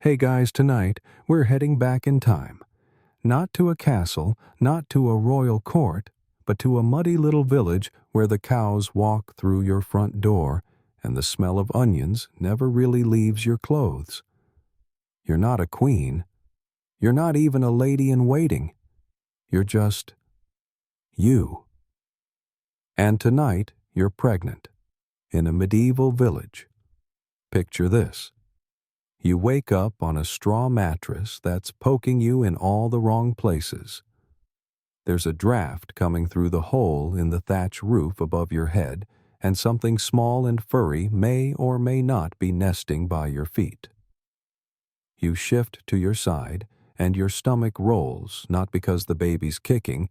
Hey guys, tonight we're heading back in time. Not to a castle, not to a royal court, but to a muddy little village where the cows walk through your front door and the smell of onions never really leaves your clothes. You're not a queen. You're not even a lady in waiting. You're just you. And tonight you're pregnant in a medieval village. Picture this. You wake up on a straw mattress that's poking you in all the wrong places. There's a draft coming through the hole in the thatch roof above your head, and something small and furry may or may not be nesting by your feet. You shift to your side, and your stomach rolls, not because the baby's kicking,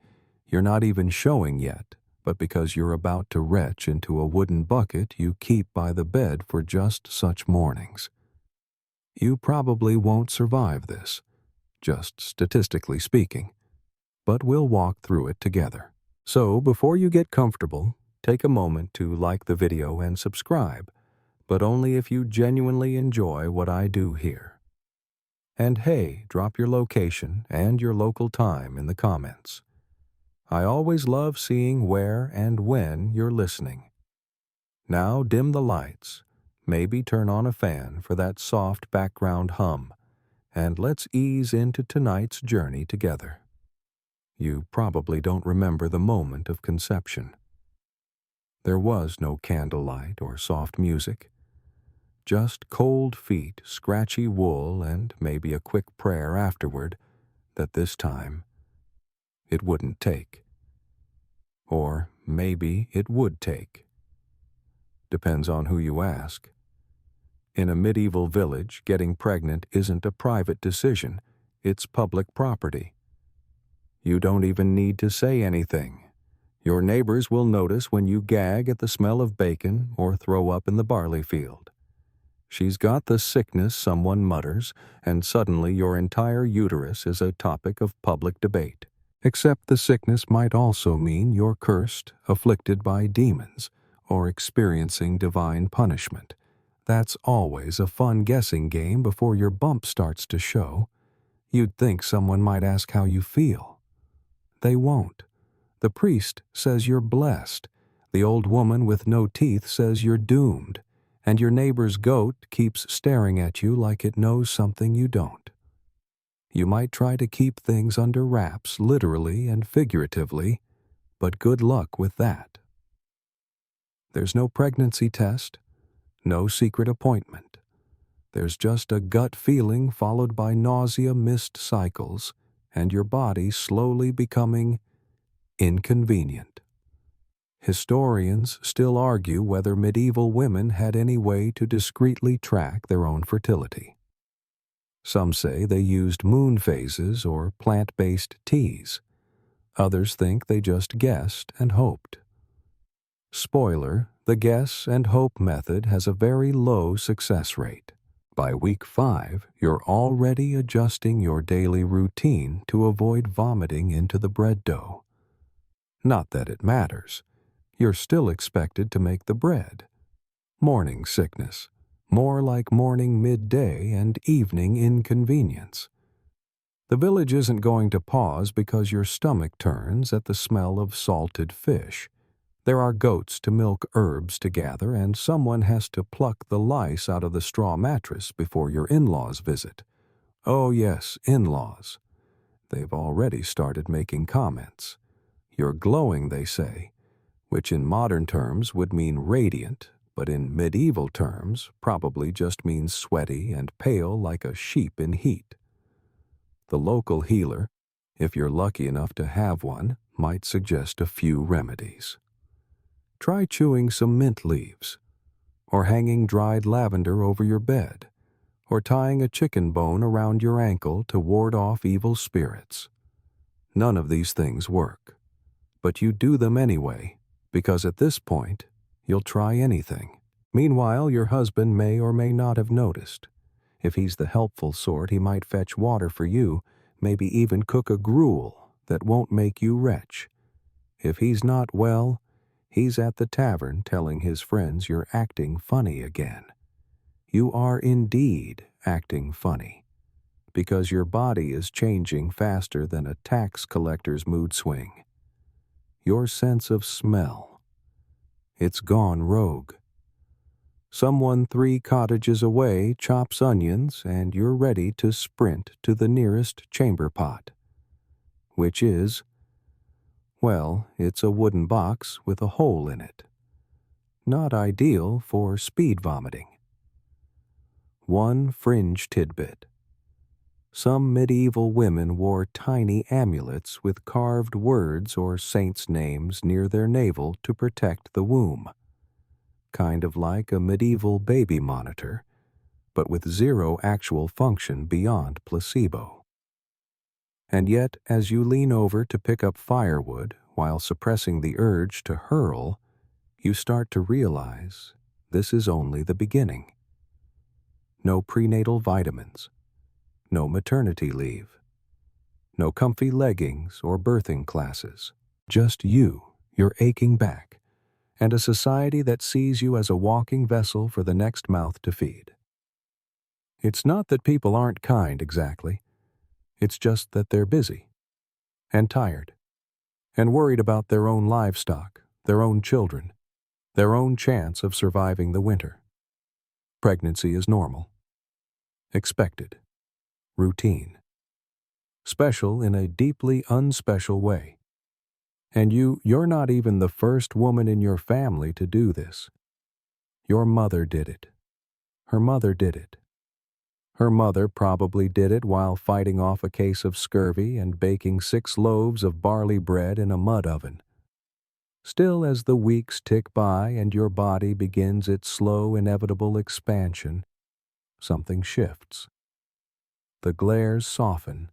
you're not even showing yet, but because you're about to retch into a wooden bucket you keep by the bed for just such mornings. You probably won't survive this, just statistically speaking, but we'll walk through it together. So before you get comfortable, take a moment to like the video and subscribe, but only if you genuinely enjoy what I do here. And hey, drop your location and your local time in the comments. I always love seeing where and when you're listening. Now dim the lights. Maybe turn on a fan for that soft background hum, and let's ease into tonight's journey together. You probably don't remember the moment of conception. There was no candlelight or soft music, just cold feet, scratchy wool, and maybe a quick prayer afterward that this time it wouldn't take. Or maybe it would take. Depends on who you ask. In a medieval village, getting pregnant isn't a private decision, it's public property. You don't even need to say anything. Your neighbors will notice when you gag at the smell of bacon or throw up in the barley field. She's got the sickness, someone mutters, and suddenly your entire uterus is a topic of public debate. Except the sickness might also mean you're cursed, afflicted by demons, or experiencing divine punishment. That's always a fun guessing game before your bump starts to show. You'd think someone might ask how you feel. They won't. The priest says you're blessed. The old woman with no teeth says you're doomed. And your neighbor's goat keeps staring at you like it knows something you don't. You might try to keep things under wraps, literally and figuratively, but good luck with that. There's no pregnancy test, no secret appointment. There's just a gut feeling followed by nausea-missed cycles, and your body slowly becoming inconvenient. Historians still argue whether medieval women had any way to discreetly track their own fertility. Some say they used moon phases or plant-based teas. Others think they just guessed and hoped. Spoiler, the guess and hope method has a very low success rate. By week 5, you're already adjusting your daily routine to avoid vomiting into the bread dough. Not that it matters. You're still expected to make the bread. Morning sickness, more like morning midday and evening inconvenience. The village isn't going to pause because your stomach turns at the smell of salted fish. There are goats to milk, herbs to gather, and someone has to pluck the lice out of the straw mattress before your in-laws visit. Oh yes, in-laws. They've already started making comments. You're glowing, they say, which in modern terms would mean radiant, but in medieval terms probably just means sweaty and pale like a sheep in heat. The local healer, if you're lucky enough to have one, might suggest a few remedies. Try chewing some mint leaves, or hanging dried lavender over your bed, or tying a chicken bone around your ankle to ward off evil spirits. None of these things work, but you do them anyway, because at this point, you'll try anything. Meanwhile, your husband may or may not have noticed. If he's the helpful sort, he might fetch water for you, maybe even cook a gruel that won't make you retch. If he's not well, he's at the tavern telling his friends you're acting funny again. You are indeed acting funny. because your body is changing faster than a tax collector's mood swing. Your sense of smell. It's gone rogue. Someone 3 cottages away chops onions and you're ready to sprint to the nearest chamber pot. Which is, well, it's a wooden box with a hole in it. Not ideal for speed vomiting. One fringe tidbit. Some medieval women wore tiny amulets with carved words or saints' names near their navel to protect the womb. Kind of like a medieval baby monitor, but with 0 actual function beyond placebo. And yet, as you lean over to pick up firewood while suppressing the urge to hurl, you start to realize this is only the beginning. No prenatal vitamins, no maternity leave, no comfy leggings or birthing classes, just you, your aching back, and a society that sees you as a walking vessel for the next mouth to feed. It's not that people aren't kind exactly. It's just that they're busy and tired and worried about their own livestock, their own children, their own chance of surviving the winter. Pregnancy is normal, expected, routine, special in a deeply unspecial way. And you're not even the first woman in your family to do this. Your mother did it. Her mother did it. Her mother probably did it while fighting off a case of scurvy and baking 6 loaves of barley bread in a mud oven. Still, as the weeks tick by and your body begins its slow, inevitable expansion, something shifts. The glares soften.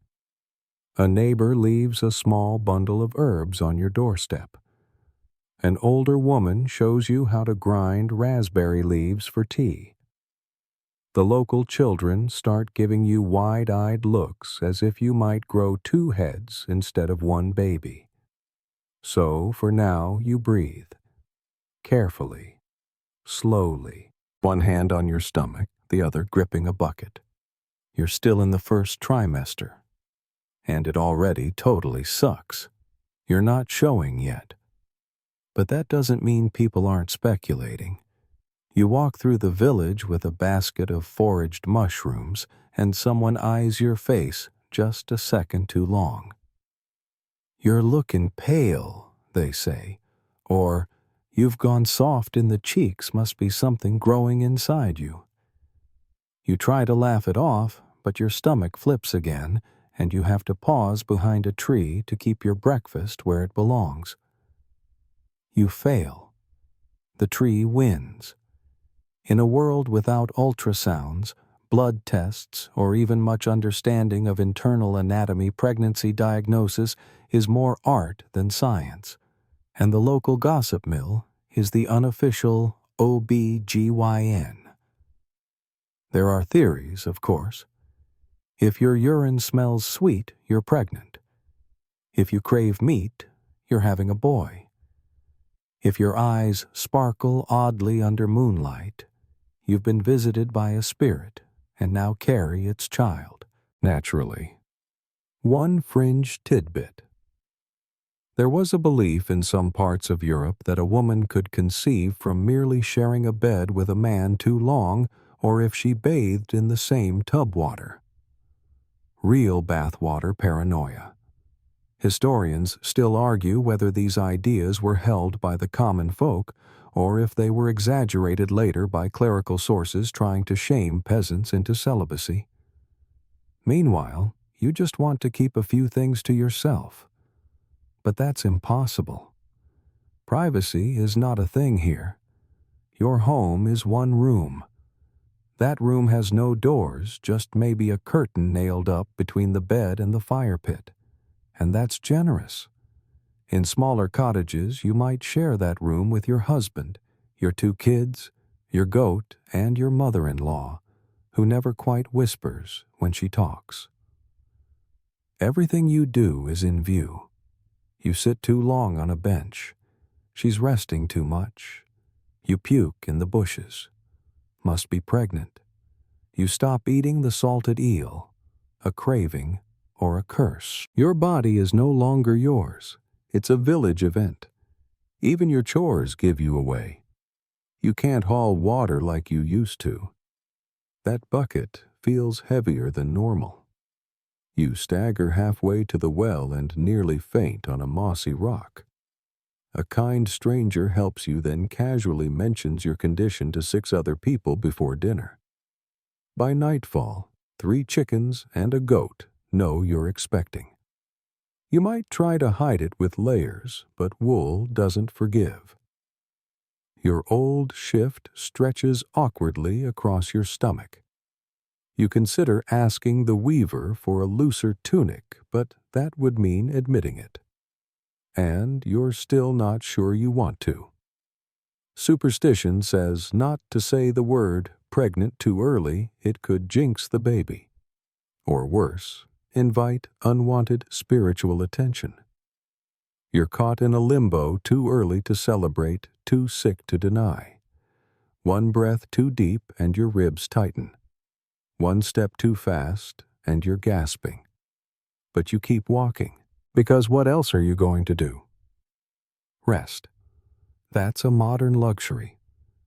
A neighbor leaves a small bundle of herbs on your doorstep. An older woman shows you how to grind raspberry leaves for tea. The local children start giving you wide-eyed looks as if you might grow 2 heads instead of 1 baby. So, for now, you breathe. Carefully, slowly, one hand on your stomach, the other gripping a bucket. You're still in the first trimester, and it already totally sucks. You're not showing yet. But that doesn't mean people aren't speculating. You walk through the village with a basket of foraged mushrooms, and someone eyes your face just a second too long. "You're looking pale," they say, or "You've gone soft in the cheeks, must be something growing inside you." You try to laugh it off, but your stomach flips again, and you have to pause behind a tree to keep your breakfast where it belongs. You fail. The tree wins. In a world without ultrasounds, blood tests, or even much understanding of internal anatomy, pregnancy diagnosis is more art than science, and the local gossip mill is the unofficial OB/GYN. There are theories, of course. If your urine smells sweet, you're pregnant. If you crave meat, you're having a boy. If your eyes sparkle oddly under moonlight, you've been visited by a spirit and now carry its child, naturally. One fringe tidbit. There was a belief in some parts of Europe that a woman could conceive from merely sharing a bed with a man too long or if she bathed in the same tub water. Real bathwater paranoia. Historians still argue whether these ideas were held by the common folk or if they were exaggerated later by clerical sources trying to shame peasants into celibacy. Meanwhile, you just want to keep a few things to yourself. But that's impossible. Privacy is not a thing here. Your home is one room. That room has no doors, just maybe a curtain nailed up between the bed and the fire pit. And that's generous. In smaller cottages, you might share that room with your husband, your 2 kids, your goat, and your mother-in-law, who never quite whispers when she talks. Everything you do is in view. You sit too long on a bench. She's resting too much. You puke in the bushes. Must be pregnant. You stop eating the salted eel. a craving, or a curse. Your body is no longer yours. It's a village event. Even your chores give you away. You can't haul water like you used to. That bucket feels heavier than normal. You stagger halfway to the well and nearly faint on a mossy rock. A kind stranger helps you, then casually mentions your condition to 6 other people before dinner. By nightfall, 3 chickens and a goat know you're expecting. You might try to hide it with layers, but wool doesn't forgive. Your old shift stretches awkwardly across your stomach. You consider asking the weaver for a looser tunic, but that would mean admitting it. And you're still not sure you want to. Superstition says not to say the word pregnant too early, it could jinx the baby. Or worse, invite unwanted spiritual attention. You're caught in a limbo too early to celebrate, too sick to deny. One breath too deep and your ribs tighten. One step too fast and you're gasping. But you keep walking, because what else are you going to do? Rest. That's a modern luxury.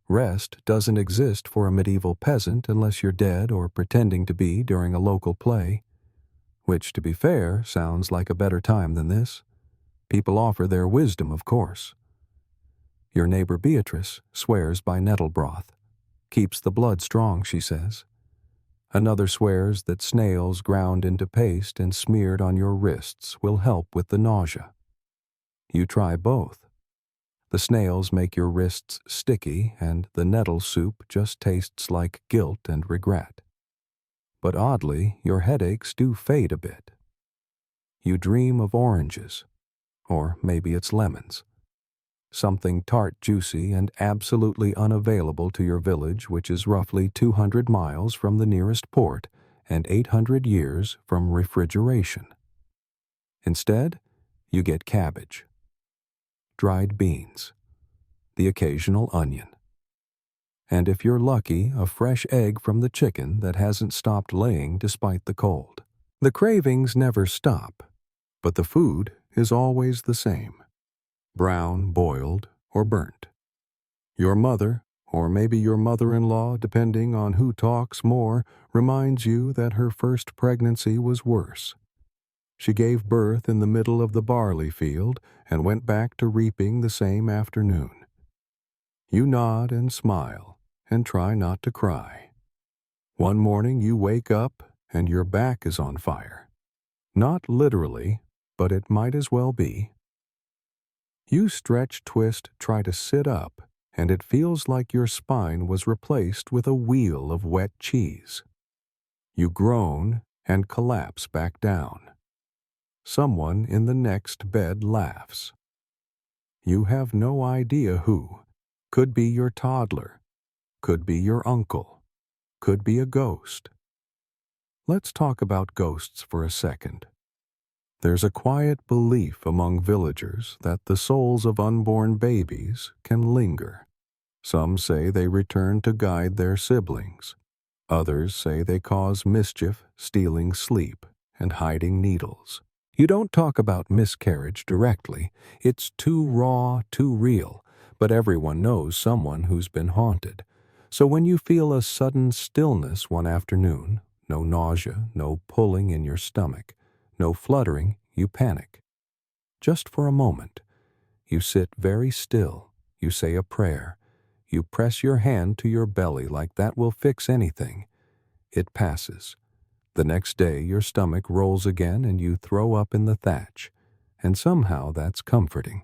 Rest doesn't exist for a medieval peasant unless you're dead or pretending to be during a local play. Which, to be fair, sounds like a better time than this. People offer their wisdom, of course. Your neighbor Beatrice swears by nettle broth. Keeps the blood strong, she says. Another swears that snails ground into paste and smeared on your wrists will help with the nausea. You try both. The snails make your wrists sticky, and the nettle soup just tastes like guilt and regret. But oddly, your headaches do fade a bit. You dream of oranges, or maybe it's lemons. Something tart, juicy, and absolutely unavailable to your village, which is roughly 200 miles from the nearest port and 800 years from refrigeration. Instead, you get cabbage, dried beans, the occasional onion, and if you're lucky, a fresh egg from the chicken that hasn't stopped laying despite the cold. The cravings never stop, but the food is always the same. Brown, boiled, or burnt. Your mother, or maybe your mother-in-law, depending on who talks more, reminds you that her first pregnancy was worse. She gave birth in the middle of the barley field and went back to reaping the same afternoon. You nod and smile and try not to cry. One morning you wake up and your back is on fire. Not literally, but it might as well be. You stretch, twist, try to sit up, and it feels like your spine was replaced with a wheel of wet cheese. You groan and collapse back down. Someone in the next bed laughs. You have no idea who. Could be your toddler. Could be your uncle. Could be a ghost. Let's talk about ghosts for a second. There's a quiet belief among villagers that the souls of unborn babies can linger. Some say they return to guide their siblings. Others say they cause mischief, stealing sleep and hiding needles. You don't talk about miscarriage directly. It's too raw, too real, but everyone knows someone who's been haunted. So when you feel a sudden stillness one afternoon, no nausea, no pulling in your stomach, no fluttering, you panic. Just for a moment. You sit very still. You say a prayer. You press your hand to your belly like that will fix anything. It passes. The next day your stomach rolls again and you throw up in the thatch. And somehow that's comforting.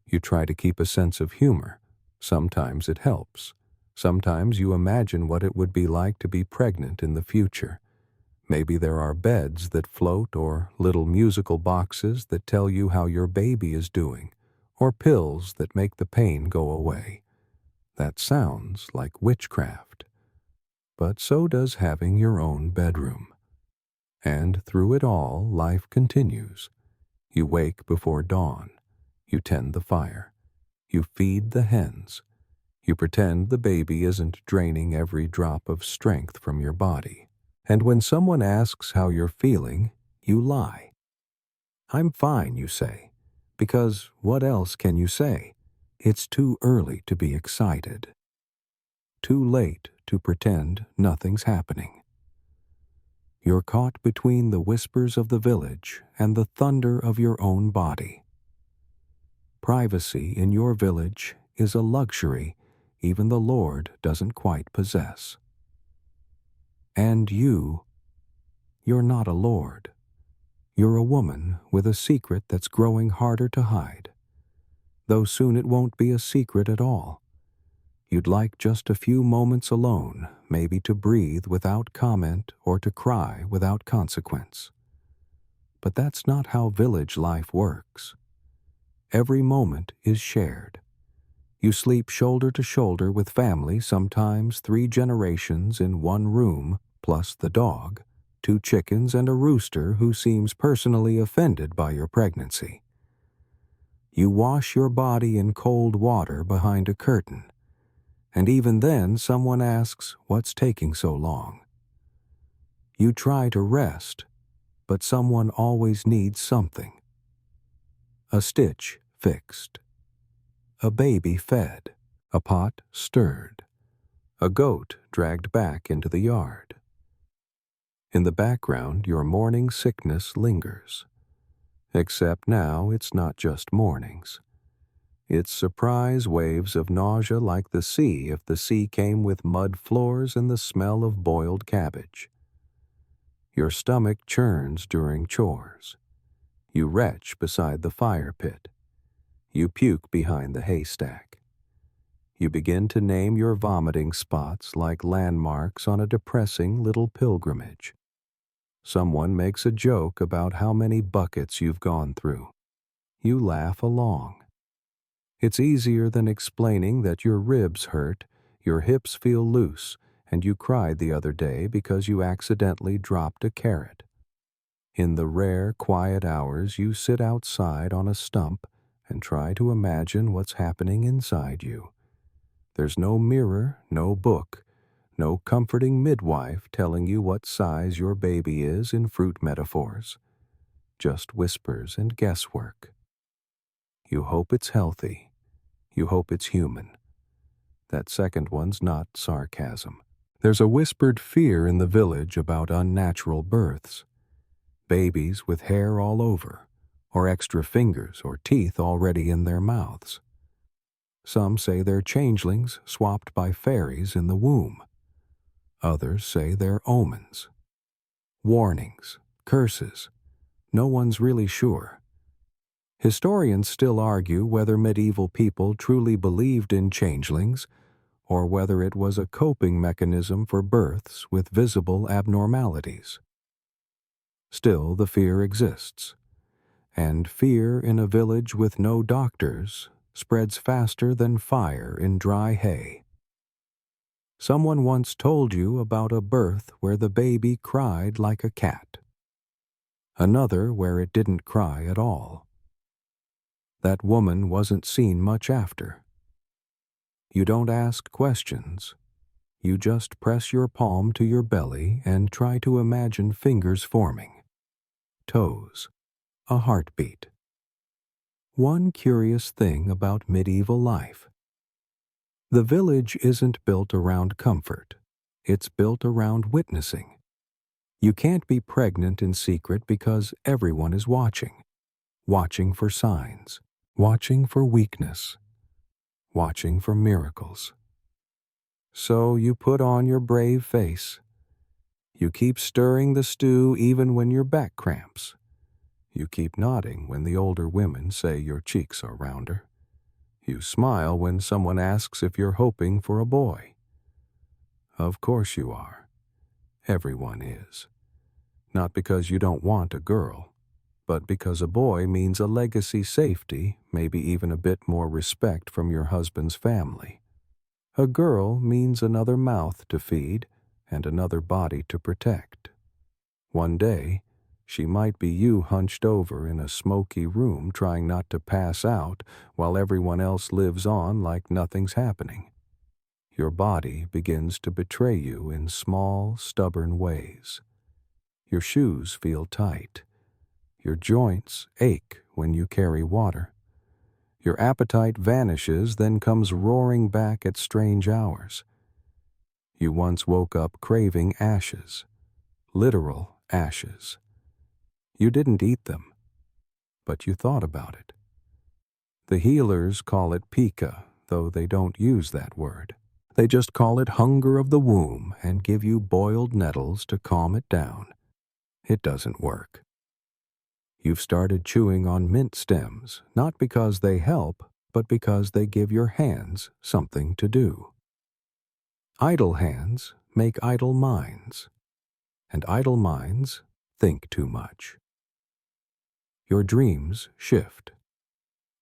You try to keep a sense of humor. Sometimes it helps. Sometimes you imagine what it would be like to be pregnant in the future. Maybe there are beds that float or little musical boxes that tell you how your baby is doing, or pills that make the pain go away. That sounds like witchcraft. But so does having your own bedroom. And through it all, life continues. You wake before dawn. You tend the fire. You feed the hens. You pretend the baby isn't draining every drop of strength from your body. And when someone asks how you're feeling, you lie. I'm fine, you say, because what else can you say? It's too early to be excited. Too late to pretend nothing's happening. You're caught between the whispers of the village and the thunder of your own body. Privacy in your village is a luxury even the Lord doesn't quite possess. And you're not a lord. You're a woman with a secret that's growing harder to hide, though soon it won't be a secret at all. You'd like just a few moments alone, maybe to breathe without comment or to cry without consequence. But that's not how village life works. Every moment is shared. You sleep shoulder to shoulder with family, sometimes 3 generations in one room, plus the dog, 2 chickens and a rooster who seems personally offended by your pregnancy. You wash your body in cold water behind a curtain, and even then someone asks, "What's taking so long?" You try to rest, but someone always needs something. A stitch fixed, a baby fed, a pot stirred, a goat dragged back into the yard. In the background, your morning sickness lingers. Except now it's not just mornings. It's surprise waves of nausea like the sea if the sea came with mud floors and the smell of boiled cabbage. Your stomach churns during chores. You retch beside the fire pit. You puke behind the haystack. You begin to name your vomiting spots like landmarks on a depressing little pilgrimage. Someone makes a joke about how many buckets you've gone through. You laugh along. It's easier than explaining that your ribs hurt, your hips feel loose, and you cried the other day because you accidentally dropped a carrot. In the rare, quiet hours, you sit outside on a stump and try to imagine what's happening inside you. There's no mirror, no book, no comforting midwife telling you what size your baby is in fruit metaphors. Just whispers and guesswork. You hope it's healthy. You hope it's human. That second one's not sarcasm. There's a whispered fear in the village about unnatural births. Babies with hair all over, or extra fingers or teeth already in their mouths. Some say they're changelings swapped by fairies in the womb. Others say they're omens. Warnings, curses. No one's really sure. Historians still argue whether medieval people truly believed in changelings or whether it was a coping mechanism for births with visible abnormalities. Still, the fear exists, and fear in a village with no doctors spreads faster than fire in dry hay. Someone once told you about a birth where the baby cried like a cat. Another where it didn't cry at all. That woman wasn't seen much after. You don't ask questions. You just press your palm to your belly and try to imagine fingers forming. Toes. A heartbeat. One curious thing about medieval life. The village isn't built around comfort. It's built around witnessing. You can't be pregnant in secret because everyone is watching. Watching for signs. Watching for weakness. Watching for miracles. So you put on your brave face. You keep stirring the stew even when your back cramps. You keep nodding when the older women say your cheeks are rounder. You smile when someone asks if you're hoping for a boy. Of course you are. Everyone is. Not because you don't want a girl, but because a boy means a legacy safety, maybe even a bit more respect from your husband's family. A girl means another mouth to feed and another body to protect. One day, she might be you hunched over in a smoky room trying not to pass out while everyone else lives on like nothing's happening. Your body begins to betray you in small, stubborn ways. Your shoes feel tight. Your joints ache when you carry water. Your appetite vanishes, then comes roaring back at strange hours. You once woke up craving ashes, literal ashes. You didn't eat them, but you thought about it. The healers call it pica, though they don't use that word. They just call it hunger of the womb and give you boiled nettles to calm it down. It doesn't work. You've started chewing on mint stems, not because they help, but because they give your hands something to do. Idle hands make idle minds, and idle minds think too much. Your dreams shift.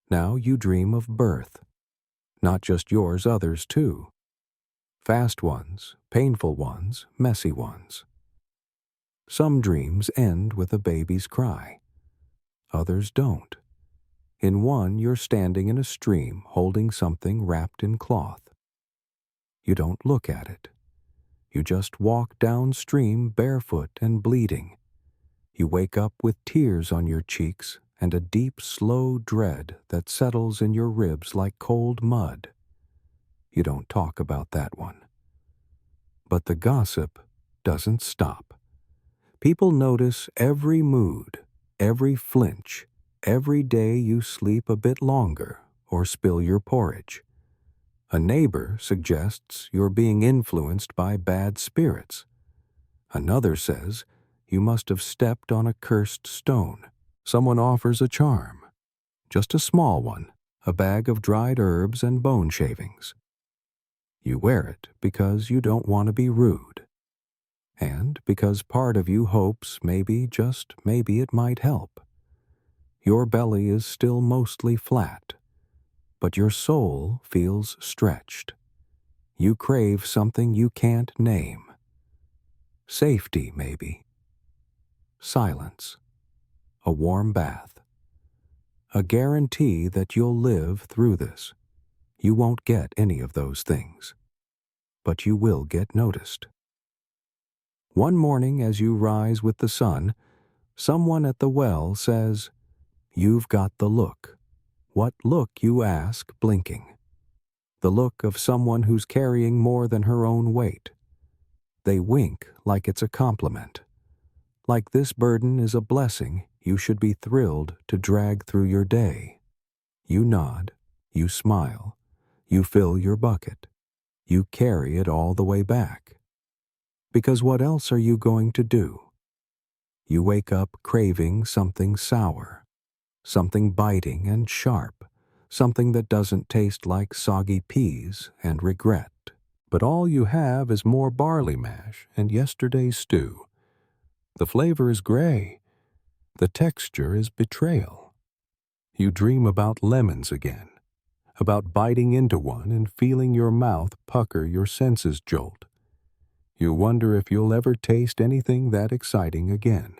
Now you dream of birth. Not just yours, others too. Fast ones, painful ones, messy ones. Some dreams end with a baby's cry. Others don't. In one, you're standing in a stream holding something wrapped in cloth. You don't look at it. You just walk downstream barefoot and bleeding. You wake up with tears on your cheeks and a deep, slow dread that settles in your ribs like cold mud. You don't talk about that one. But the gossip doesn't stop. People notice every mood, every flinch, every day you sleep a bit longer or spill your porridge. A neighbor suggests you're being influenced by bad spirits. Another says you must have stepped on a cursed stone. Someone offers a charm, just a small one, a bag of dried herbs and bone shavings. You wear it because you don't want to be rude, and because part of you hopes maybe, just maybe, it might help. Your belly is still mostly flat, but your soul feels stretched. You crave something you can't name. Safety, maybe. Silence. A warm bath. A guarantee that you'll live through this. You won't get any of those things, but you will get noticed. One morning as you rise with the sun, someone at the well says, "You've got the look." What look, you ask, blinking? The look of someone who's carrying more than her own weight. They wink like it's a compliment. Like this burden is a blessing you should be thrilled to drag through your day. You nod, you smile, you fill your bucket, you carry it all the way back. Because what else are you going to do? You wake up craving something sour, something biting and sharp, something that doesn't taste like soggy peas and regret. But all you have is more barley mash and yesterday's stew. The flavor is gray. The texture is betrayal. You dream about lemons again, about biting into one and feeling your mouth pucker, your senses jolt. You wonder if you'll ever taste anything that exciting again.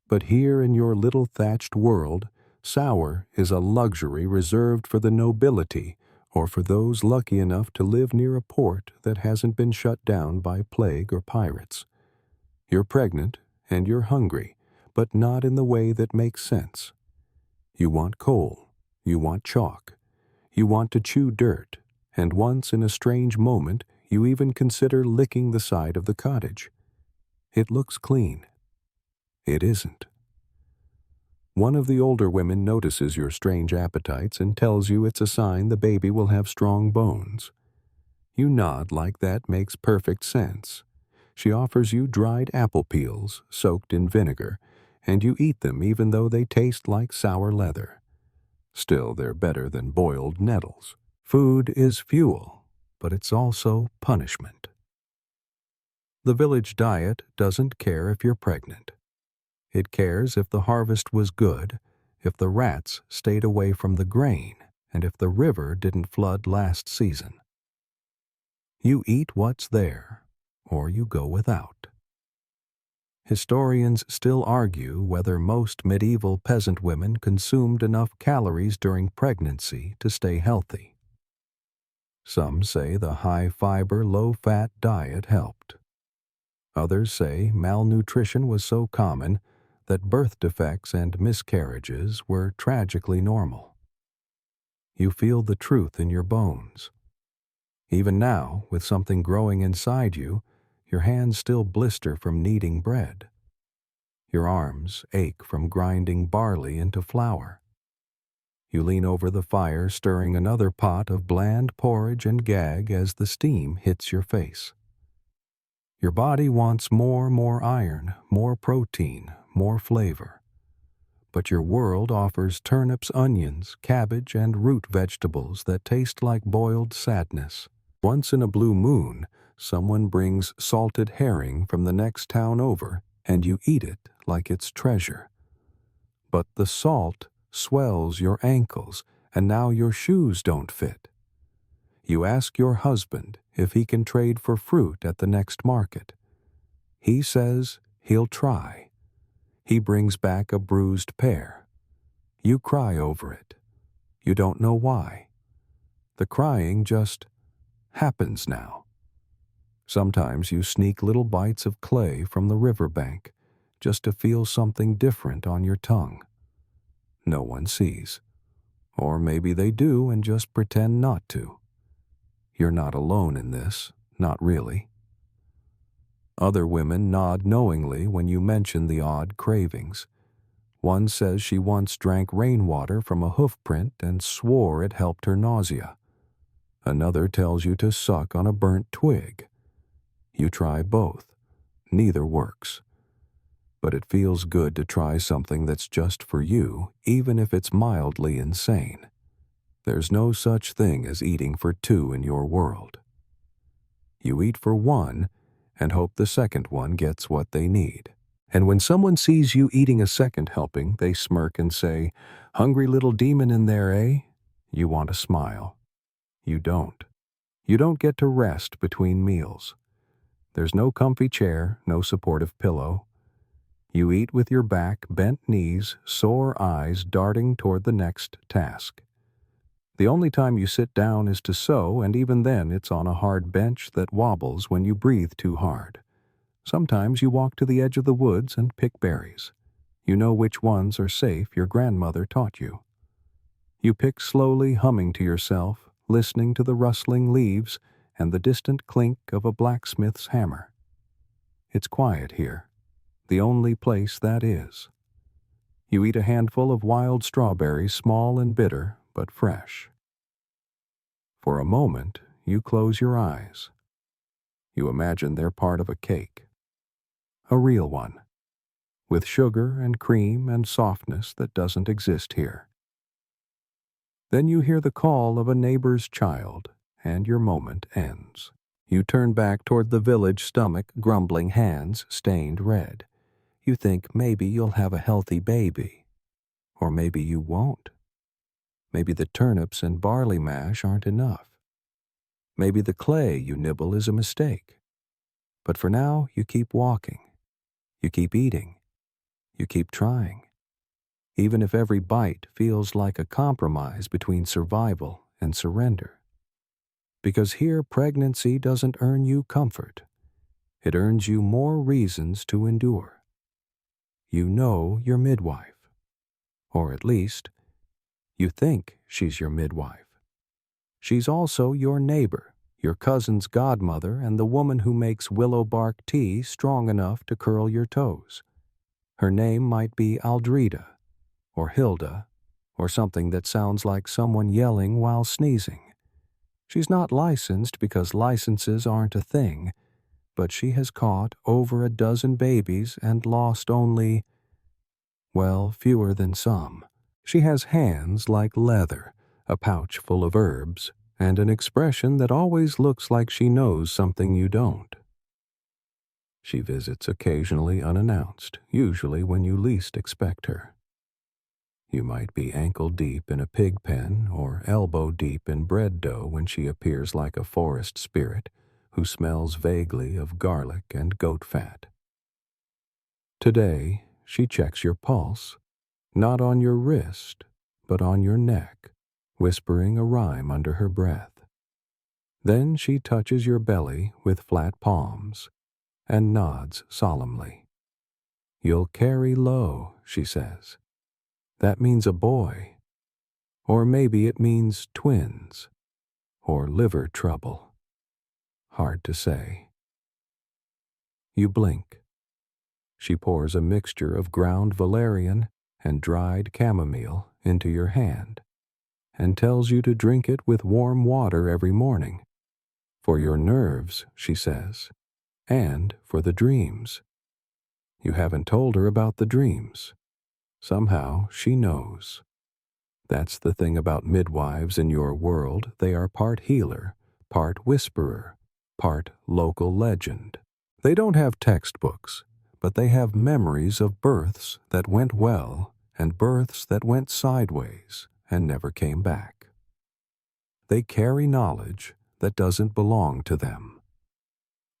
But here in your little thatched world, sour is a luxury reserved for the nobility or for those lucky enough to live near a port that hasn't been shut down by plague or pirates. You're pregnant and you're hungry, but not in the way that makes sense. You want coal, you want chalk, you want to chew dirt, and once in a strange moment you even consider licking the side of the cottage. It looks clean. It isn't. One of the older women notices your strange appetites and tells you it's a sign the baby will have strong bones. You nod like that makes perfect sense. She offers you dried apple peels soaked in vinegar, and you eat them even though they taste like sour leather. Still, they're better than boiled nettles. Food is fuel, but it's also punishment. The village diet doesn't care if you're pregnant. It cares if the harvest was good, if the rats stayed away from the grain, and if the river didn't flood last season. You eat what's there, or you go without. Historians still argue whether most medieval peasant women consumed enough calories during pregnancy to stay healthy. Some say the high-fiber, low-fat diet helped. Others say malnutrition was so common that birth defects and miscarriages were tragically normal. You feel the truth in your bones. Even now, with something growing inside you, your hands still blister from kneading bread. Your arms ache from grinding barley into flour. You lean over the fire, stirring another pot of bland porridge and gag as the steam hits your face. Your body wants more iron, more protein, more flavor. But your world offers turnips, onions, cabbage, and root vegetables that taste like boiled sadness. Once in a blue moon, someone brings salted herring from the next town over, and you eat it like it's treasure. But the salt swells your ankles, and now your shoes don't fit. You ask your husband if he can trade for fruit at the next market. He says he'll try. He brings back a bruised pear. You cry over it. You don't know why. The crying just happens now. Sometimes you sneak little bites of clay from the riverbank just to feel something different on your tongue. No one sees. Or maybe they do and just pretend not to. You're not alone in this, not really. Other women nod knowingly when you mention the odd cravings. One says she once drank rainwater from a hoofprint and swore it helped her nausea. Another tells you to suck on a burnt twig. You try both. Neither works. But it feels good to try something that's just for you, even if it's mildly insane. There's no such thing as eating for two in your world. You eat for one and hope the second one gets what they need. And when someone sees you eating a second helping, they smirk and say, "Hungry little demon in there, eh?" You want to smile. You don't. You don't get to rest between meals. There's no comfy chair, no supportive pillow. You eat with your back, bent knees, sore eyes darting toward the next task. The only time you sit down is to sew, and even then it's on a hard bench that wobbles when you breathe too hard. Sometimes you walk to the edge of the woods and pick berries. You know which ones are safe, your grandmother taught you. You pick slowly, humming to yourself, listening to the rustling leaves and the distant clink of a blacksmith's hammer. It's quiet here, the only place that is. You eat a handful of wild strawberries, small and bitter, but fresh. For a moment, you close your eyes. You imagine they're part of a cake. A real one, with sugar and cream and softness that doesn't exist here. Then you hear the call of a neighbor's child, and your moment ends. You turn back toward the village stomach, grumbling hands stained red. You think maybe you'll have a healthy baby. Or maybe you won't. Maybe the turnips and barley mash aren't enough. Maybe the clay you nibble is a mistake. But for now, you keep walking. You keep eating. You keep trying. Even if every bite feels like a compromise between survival and surrender. Because here, pregnancy doesn't earn you comfort. It earns you more reasons to endure. You know your midwife. Or at least, you think she's your midwife. She's also your neighbor, your cousin's godmother, and the woman who makes willow bark tea strong enough to curl your toes. Her name might be Aldrida, or Hilda, or something that sounds like someone yelling while sneezing. She's not licensed because licenses aren't a thing, but she has caught over a dozen babies and lost only, well, fewer than some. She has hands like leather, a pouch full of herbs, and an expression that always looks like she knows something you don't. She visits occasionally unannounced, usually when you least expect her. You might be ankle-deep in a pig pen or elbow-deep in bread dough when she appears like a forest spirit who smells vaguely of garlic and goat fat. Today, she checks your pulse, not on your wrist, but on your neck, whispering a rhyme under her breath. Then she touches your belly with flat palms and nods solemnly. "You'll carry low," she says. "That means a boy. Or maybe it means twins. Or liver trouble. Hard to say." You blink. She pours a mixture of ground valerian and dried chamomile into your hand and tells you to drink it with warm water every morning. "For your nerves," she says, "and for the dreams." You haven't told her about the dreams. Somehow she knows. That's the thing about midwives in your world. They are part healer, part whisperer, part local legend. They don't have textbooks, but they have memories of births that went well and births that went sideways and never came back. They carry knowledge that doesn't belong to them,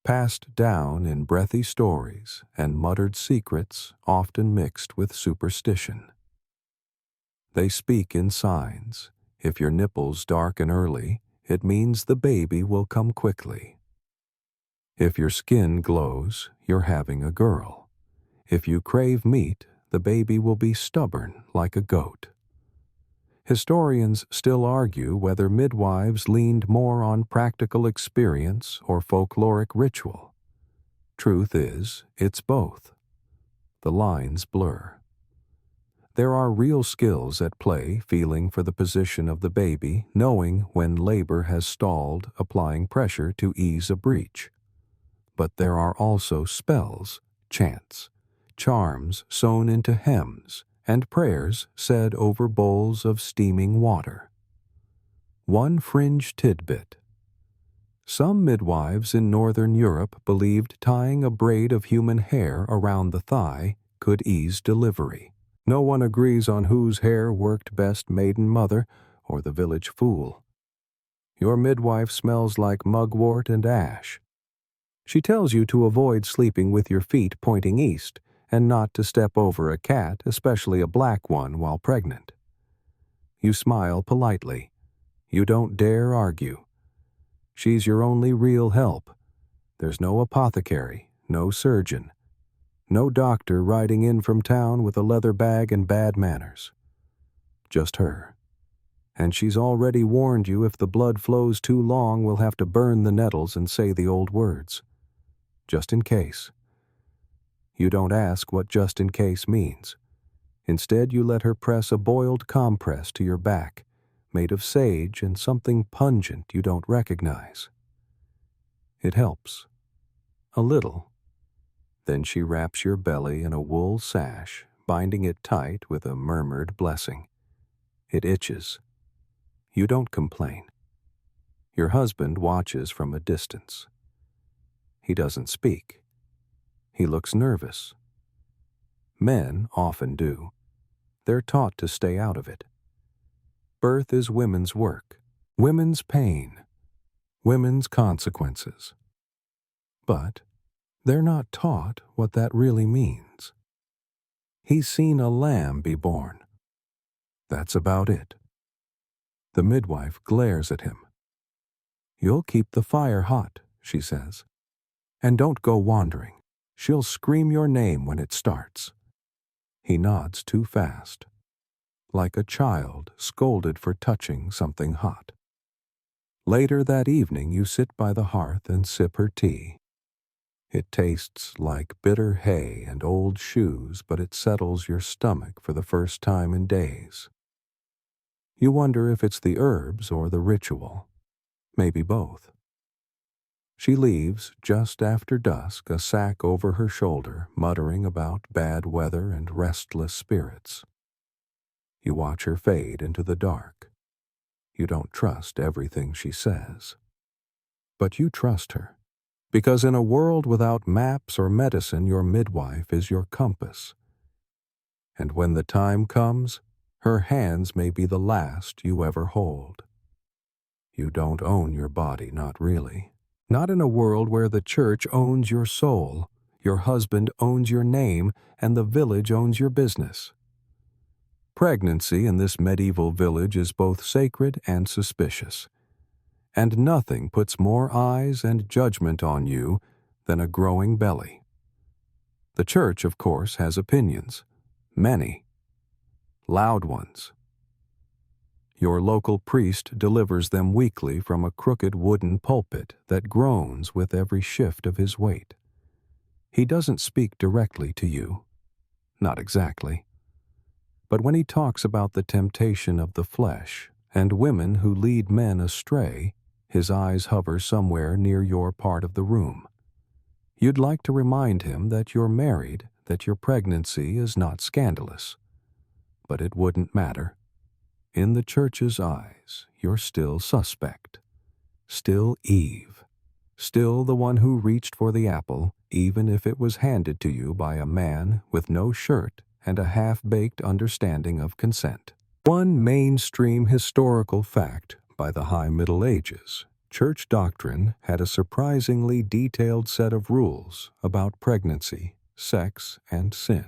passed down in breathy stories and muttered secrets often mixed with superstition. They speak in signs. If your nipples darken early, it means the baby will come quickly. If your skin glows, you're having a girl. If you crave meat, the baby will be stubborn like a goat. Historians still argue whether midwives leaned more on practical experience or folkloric ritual. Truth is, it's both. The lines blur. There are real skills at play, feeling for the position of the baby, knowing when labor has stalled, applying pressure to ease a breach. But there are also spells, chants, charms sewn into hems, and prayers said over bowls of steaming water. One fringe tidbit. Some midwives in Northern Europe believed tying a braid of human hair around the thigh could ease delivery. No one agrees on whose hair worked best, maiden mother or the village fool. Your midwife smells like mugwort and ash. She tells you to avoid sleeping with your feet pointing east and not to step over a cat, especially a black one, while pregnant. You smile politely. You don't dare argue. She's your only real help. There's no apothecary, no surgeon, no doctor riding in from town with a leather bag and bad manners. Just her. And she's already warned you if the blood flows too long, we'll have to burn the nettles and say the old words. Just in case. You don't ask what just in case means. Instead, you let her press a boiled compress to your back, made of sage and something pungent you don't recognize. It helps. A little. Then she wraps your belly in a wool sash, binding it tight with a murmured blessing. It itches. You don't complain. Your husband watches from a distance. He doesn't speak. He looks nervous. Men often do. They're taught to stay out of it. Birth is women's work, women's pain, women's consequences. But they're not taught what that really means. He's seen a lamb be born. That's about it. The midwife glares at him. "You'll keep the fire hot," she says. "And don't go wandering. She'll scream your name when it starts." He nods too fast, like a child scolded for touching something hot. Later that evening you sit by the hearth and sip her tea. It tastes like bitter hay and old shoes, but it settles your stomach for the first time in days. You wonder if it's the herbs or the ritual. Maybe both. She leaves just after dusk, a sack over her shoulder, muttering about bad weather and restless spirits. You watch her fade into the dark. You don't trust everything she says. But you trust her, because in a world without maps or medicine, your midwife is your compass. And when the time comes, her hands may be the last you ever hold. You don't own your body, not really. Not in a world where the church owns your soul, your husband owns your name, and the village owns your business. Pregnancy in this medieval village is both sacred and suspicious. And nothing puts more eyes and judgment on you than a growing belly. The church, of course, has opinions. Many. Loud ones. Your local priest delivers them weekly from a crooked wooden pulpit that groans with every shift of his weight. He doesn't speak directly to you. Not exactly. But when he talks about the temptation of the flesh and women who lead men astray, his eyes hover somewhere near your part of the room. You'd like to remind him that you're married, that your pregnancy is not scandalous. But it wouldn't matter. In the church's eyes, you're still suspect. Still Eve. Still the one who reached for the apple, even if it was handed to you by a man with no shirt and a half-baked understanding of consent. One mainstream historical fact by the High Middle Ages, church doctrine had a surprisingly detailed set of rules about pregnancy, sex, and sin.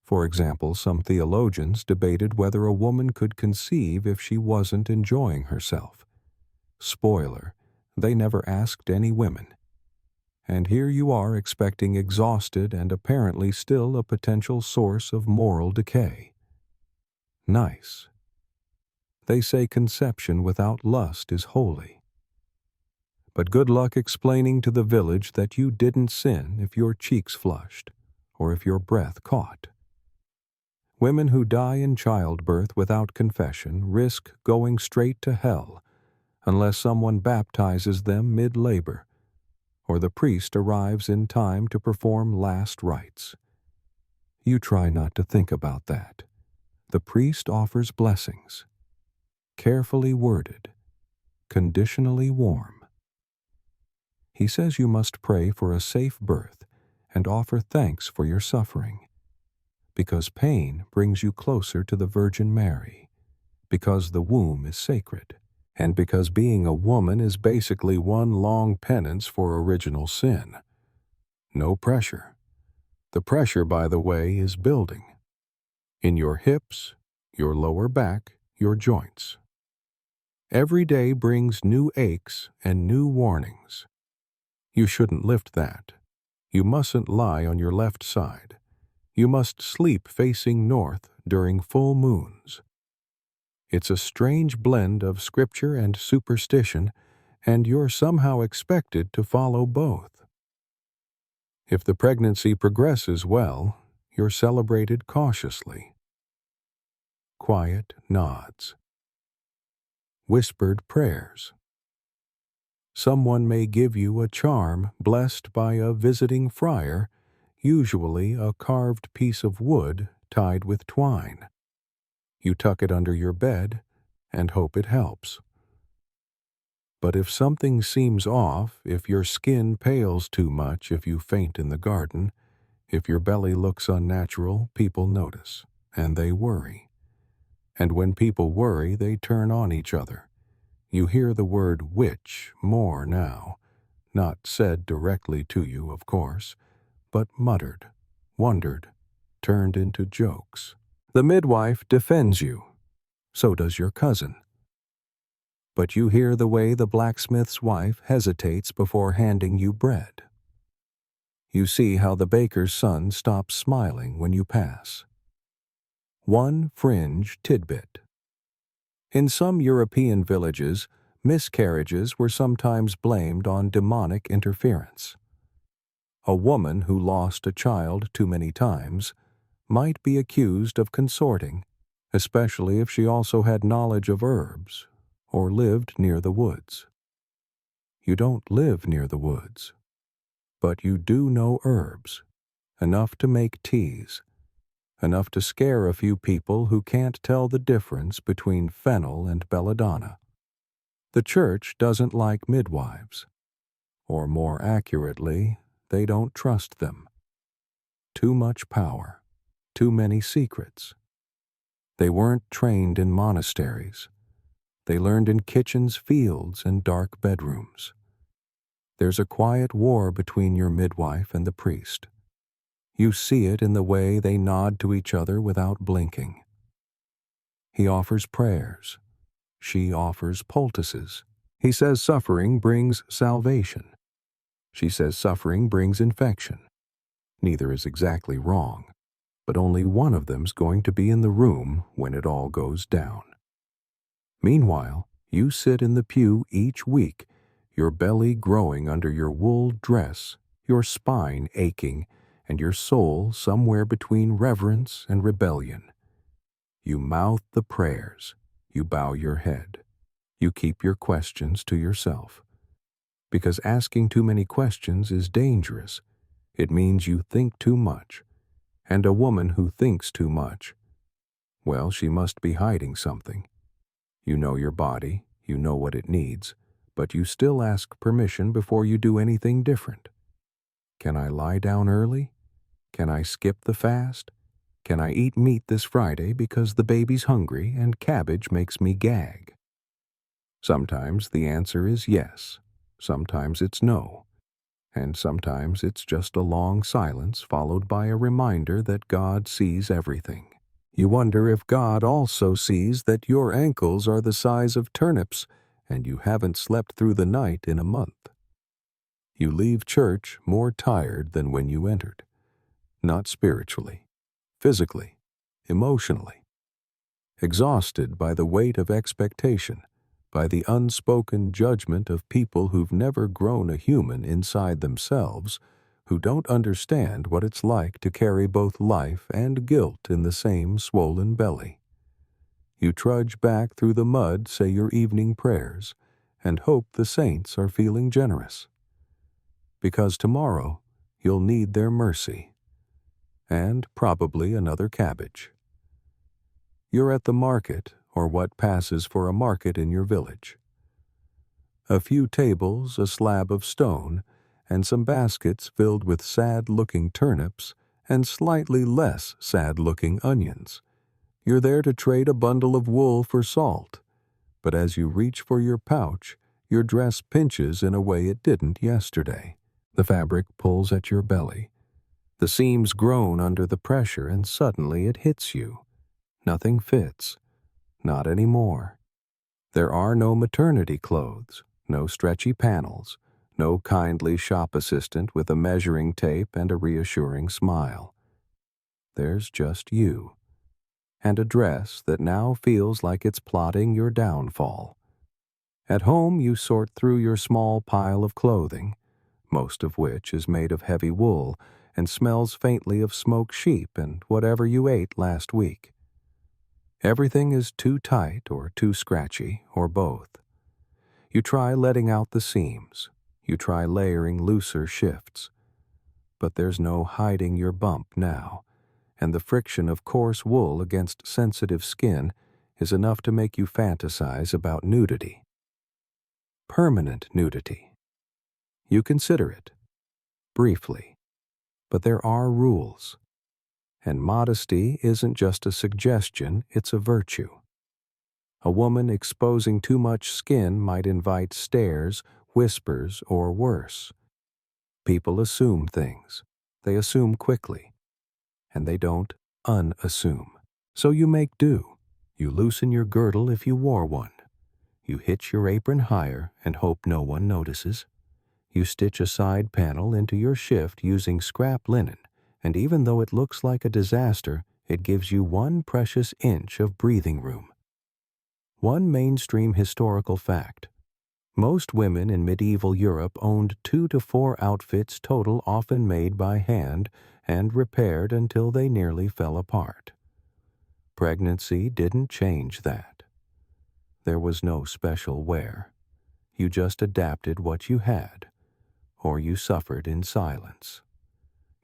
For example, some theologians debated whether a woman could conceive if she wasn't enjoying herself. Spoiler, they never asked any women. And here you are expecting exhausted and apparently still a potential source of moral decay. Nice. They say conception without lust is holy. But good luck explaining to the village that you didn't sin if your cheeks flushed, or if your breath caught. Women who die in childbirth without confession risk going straight to hell unless someone baptizes them mid-labor, or the priest arrives in time to perform last rites. You try not to think about that. The priest offers blessings, carefully worded, conditionally warm. He says you must pray for a safe birth and offer thanks for your suffering, because pain brings you closer to the Virgin Mary, because the womb is sacred, and because being a woman is basically one long penance for original sin. No pressure. The pressure, by the way, is building. In your hips, your lower back, your joints. Every day brings new aches and new warnings. You shouldn't lift that. You mustn't lie on your left side. You must sleep facing north during full moons. It's a strange blend of scripture and superstition, and you're somehow expected to follow both. If the pregnancy progresses well, you're celebrated cautiously. Quiet nods. Whispered prayers. Someone may give you a charm blessed by a visiting friar, usually a carved piece of wood tied with twine. You tuck it under your bed and hope it helps. But if something seems off, if your skin pales too much, if you faint in the garden, if your belly looks unnatural, people notice, and they worry. And when people worry, they turn on each other. You hear the word witch more now, not said directly to you, of course, but muttered, wondered, turned into jokes. The midwife defends you. So does your cousin. But you hear the way the blacksmith's wife hesitates before handing you bread. You see how the baker's son stops smiling when you pass. One fringe tidbit. In some European villages, miscarriages were sometimes blamed on demonic interference. A woman who lost a child too many times might be accused of consorting, especially if she also had knowledge of herbs or lived near the woods. You don't live near the woods, but you do know herbs, enough to make teas, enough to scare a few people who can't tell the difference between fennel and belladonna. The church doesn't like midwives, or more accurately, they don't trust them. Too much power, too many secrets. They weren't trained in monasteries. They learned in kitchens, fields, and dark bedrooms. There's a quiet war between your midwife and the priest. You see it in the way they nod to each other without blinking. He offers prayers. She offers poultices. He says suffering brings salvation. She says suffering brings infection. Neither is exactly wrong, but only one of them's going to be in the room when it all goes down. Meanwhile, you sit in the pew each week, your belly growing under your wool dress, your spine aching, and your soul somewhere between reverence and rebellion. You mouth the prayers, you bow your head, you keep your questions to yourself. Because asking too many questions is dangerous. It means you think too much. And a woman who thinks too much, well, she must be hiding something. You know your body, you know what it needs, but you still ask permission before you do anything different. Can I lie down early? Can I skip the fast? Can I eat meat this Friday because the baby's hungry and cabbage makes me gag? Sometimes the answer is yes, sometimes it's no, and sometimes it's just a long silence followed by a reminder that God sees everything. You wonder if God also sees that your ankles are the size of turnips and you haven't slept through the night in a month. You leave church more tired than when you entered, not spiritually, physically, emotionally, exhausted by the weight of expectation, by the unspoken judgment of people who've never grown a human inside themselves, who don't understand what it's like to carry both life and guilt in the same swollen belly. You trudge back through the mud, say your evening prayers, and hope the saints are feeling generous. Because tomorrow you'll need their mercy, and probably another cabbage. You're at the market, or what passes for a market in your village. A few tables, a slab of stone, and some baskets filled with sad-looking turnips and slightly less sad-looking onions. You're there to trade a bundle of wool for salt, but as you reach for your pouch, your dress pinches in a way it didn't yesterday. The fabric pulls at your belly. The seams groan under the pressure, and suddenly it hits you. Nothing fits. Not anymore. There are no maternity clothes, no stretchy panels, no kindly shop assistant with a measuring tape and a reassuring smile. There's just you, and a dress that now feels like it's plotting your downfall. At home, you sort through your small pile of clothing, most of which is made of heavy wool and smells faintly of smoked sheep and whatever you ate last week. Everything is too tight or too scratchy, or both. You try letting out the seams. You try layering looser shifts. But there's no hiding your bump now, and the friction of coarse wool against sensitive skin is enough to make you fantasize about nudity. Permanent nudity. You consider it, briefly, but there are rules. And modesty isn't just a suggestion, it's a virtue. A woman exposing too much skin might invite stares, whispers, or worse. People assume things. They assume quickly. And they don't unassume. So you make do. You loosen your girdle if you wore one. You hitch your apron higher and hope no one notices. You stitch a side panel into your shift using scrap linen, and even though it looks like a disaster, it gives you one precious inch of breathing room. One mainstream historical fact. Most women in medieval Europe owned 2 to 4 outfits total, often made by hand and repaired until they nearly fell apart. Pregnancy didn't change that. There was no special wear. You just adapted what you had, or you suffered in silence.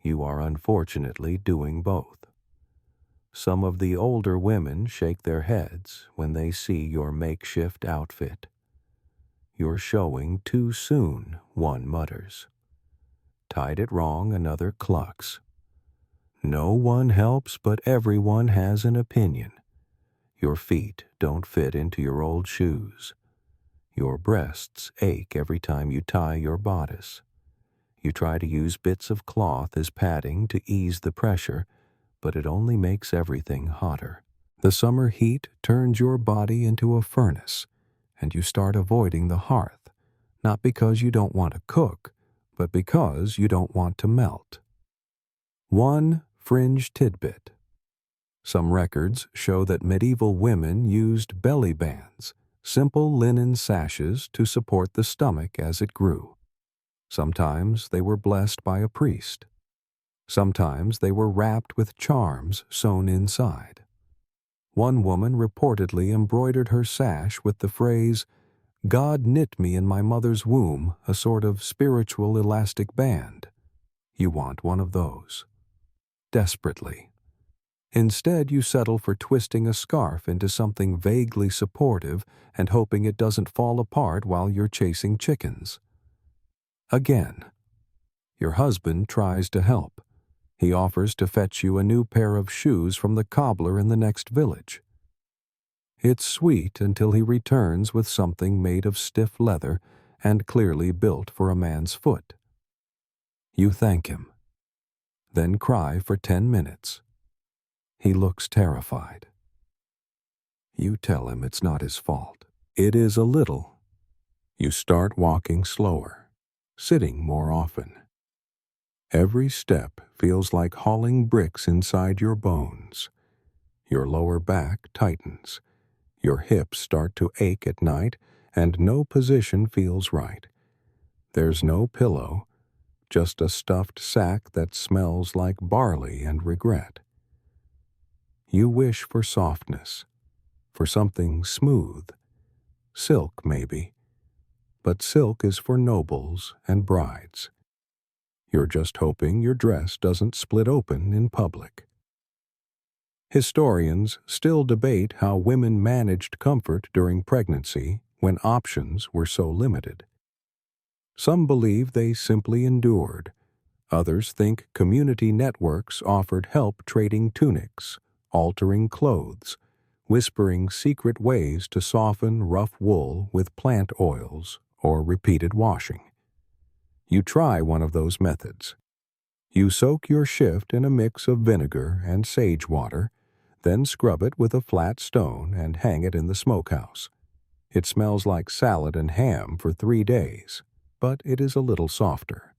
You are unfortunately doing both. Some of the older women shake their heads when they see your makeshift outfit. You're showing too soon, one mutters. Tied it wrong, another clucks. No one helps, but everyone has an opinion. Your feet don't fit into your old shoes. Your breasts ache every time you tie your bodice. You try to use bits of cloth as padding to ease the pressure, but it only makes everything hotter. The summer heat turns your body into a furnace, and you start avoiding the hearth, not because you don't want to cook, but because you don't want to melt. One fringe tidbit. Some records show that medieval women used belly bands, simple linen sashes to support the stomach as it grew. Sometimes they were blessed by a priest. Sometimes they were wrapped with charms sewn inside. One woman reportedly embroidered her sash with the phrase, "God knit me in my mother's womb a sort of spiritual elastic band." You want one of those. Desperately. Instead, you settle for twisting a scarf into something vaguely supportive and hoping it doesn't fall apart while you're chasing chickens. Again, your husband tries to help. He offers to fetch you a new pair of shoes from the cobbler in the next village. It's sweet until he returns with something made of stiff leather and clearly built for a man's foot. You thank him, then cry for 10 minutes. He looks terrified. You tell him it's not his fault. It is a little. You start walking slower, sitting more often. Every step feels like hauling bricks inside your bones. Your lower back tightens. Your hips start to ache at night, and no position feels right. There's no pillow, just a stuffed sack that smells like barley and regret. You wish for softness, for something smooth. Silk, maybe. But silk is for nobles and brides. You're just hoping your dress doesn't split open in public. Historians still debate how women managed comfort during pregnancy when options were so limited. Some believe they simply endured. Others think community networks offered help trading tunics, altering clothes, whispering secret ways to soften rough wool with plant oils or repeated washing. You try one of those methods. You soak your shift in a mix of vinegar and sage water, then scrub it with a flat stone and hang it in the smokehouse. It smells like salad and ham for 3 days, but it is a little softer.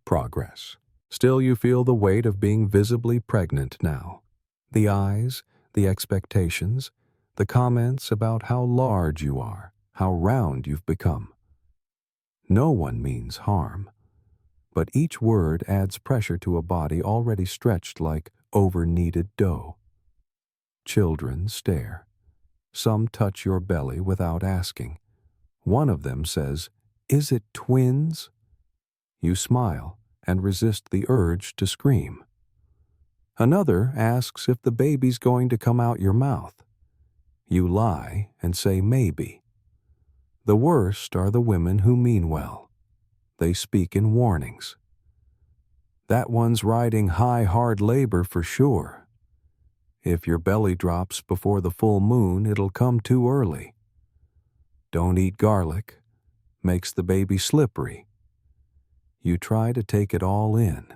Progress. Still, you feel the weight of being visibly pregnant now. The eyes, the expectations, the comments about how large you are, how round you've become. No one means harm, but each word adds pressure to a body already stretched like over-kneaded dough. Children stare. Some touch your belly without asking. One of them says, "Is it twins?" You smile and resist the urge to scream. Another asks if the baby's going to come out your mouth. You lie and say maybe. The worst are the women who mean well. They speak in warnings. That one's riding high, hard labor for sure. If your belly drops before the full moon, it'll come too early. Don't eat garlic. Makes the baby slippery. You try to take it all in.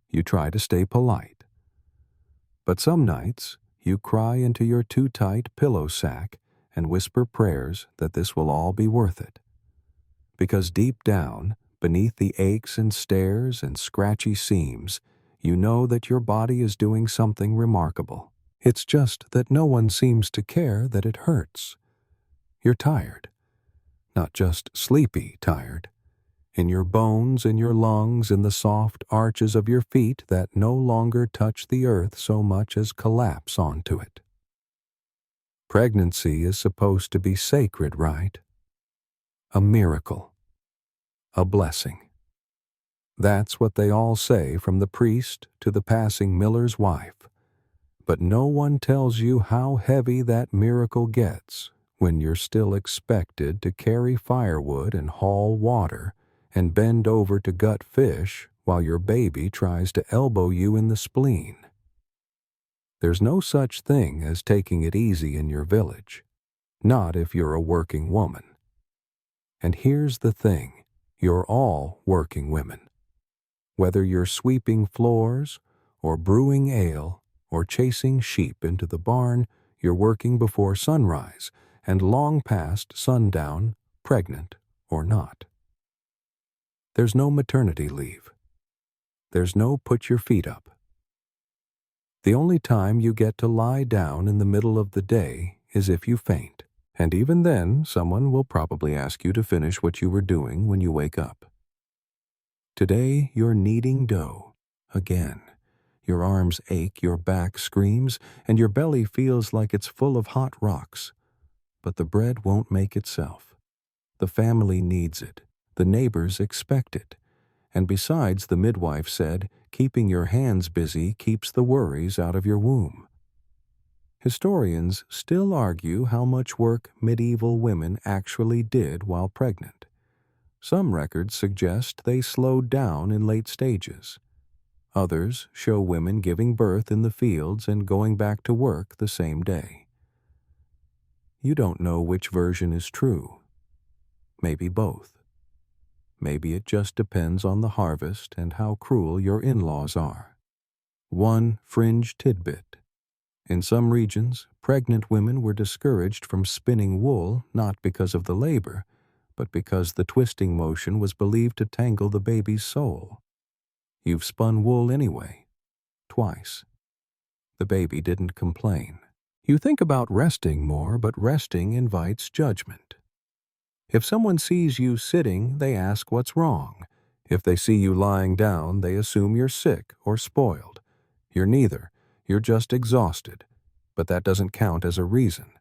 You try to stay polite. But some nights, you cry into your too-tight pillow sack and whisper prayers that this will all be worth it. Because deep down, beneath the aches and stares and scratchy seams, you know that your body is doing something remarkable. It's just that no one seems to care that it hurts. You're tired. Not just sleepy tired. In your bones, in your lungs, in the soft arches of your feet that no longer touch the earth so much as collapse onto it. Pregnancy is supposed to be sacred, right? A miracle. A blessing. That's what they all say, from the priest to the passing miller's wife. But no one tells you how heavy that miracle gets when you're still expected to carry firewood and haul water and bend over to gut fish while your baby tries to elbow you in the spleen. There's no such thing as taking it easy in your village, not if you're a working woman. And here's the thing, you're all working women. Whether you're sweeping floors or brewing ale or chasing sheep into the barn, you're working before sunrise, and long past sundown, pregnant or not. There's no maternity leave. There's no put your feet up. The only time you get to lie down in the middle of the day is if you faint, and even then someone will probably ask you to finish what you were doing when you wake up. Today you're kneading dough, again. Your arms ache, your back screams, and your belly feels like it's full of hot rocks. But the bread won't make itself. The family needs it. The neighbors expect it. And besides, the midwife said, keeping your hands busy keeps the worries out of your womb. Historians still argue how much work medieval women actually did while pregnant. Some records suggest they slowed down in late stages. Others show women giving birth in the fields and going back to work the same day. You don't know which version is true. Maybe both. Maybe it just depends on the harvest and how cruel your in-laws are. One fringe tidbit. In some regions, pregnant women were discouraged from spinning wool not because of the labor, but because the twisting motion was believed to tangle the baby's soul. You've spun wool anyway. Twice. The baby didn't complain. You think about resting more, but resting invites judgment. If someone sees you sitting, they ask what's wrong. If they see you lying down, they assume you're sick or spoiled. You're neither. You're just exhausted. But that doesn't count as a reason.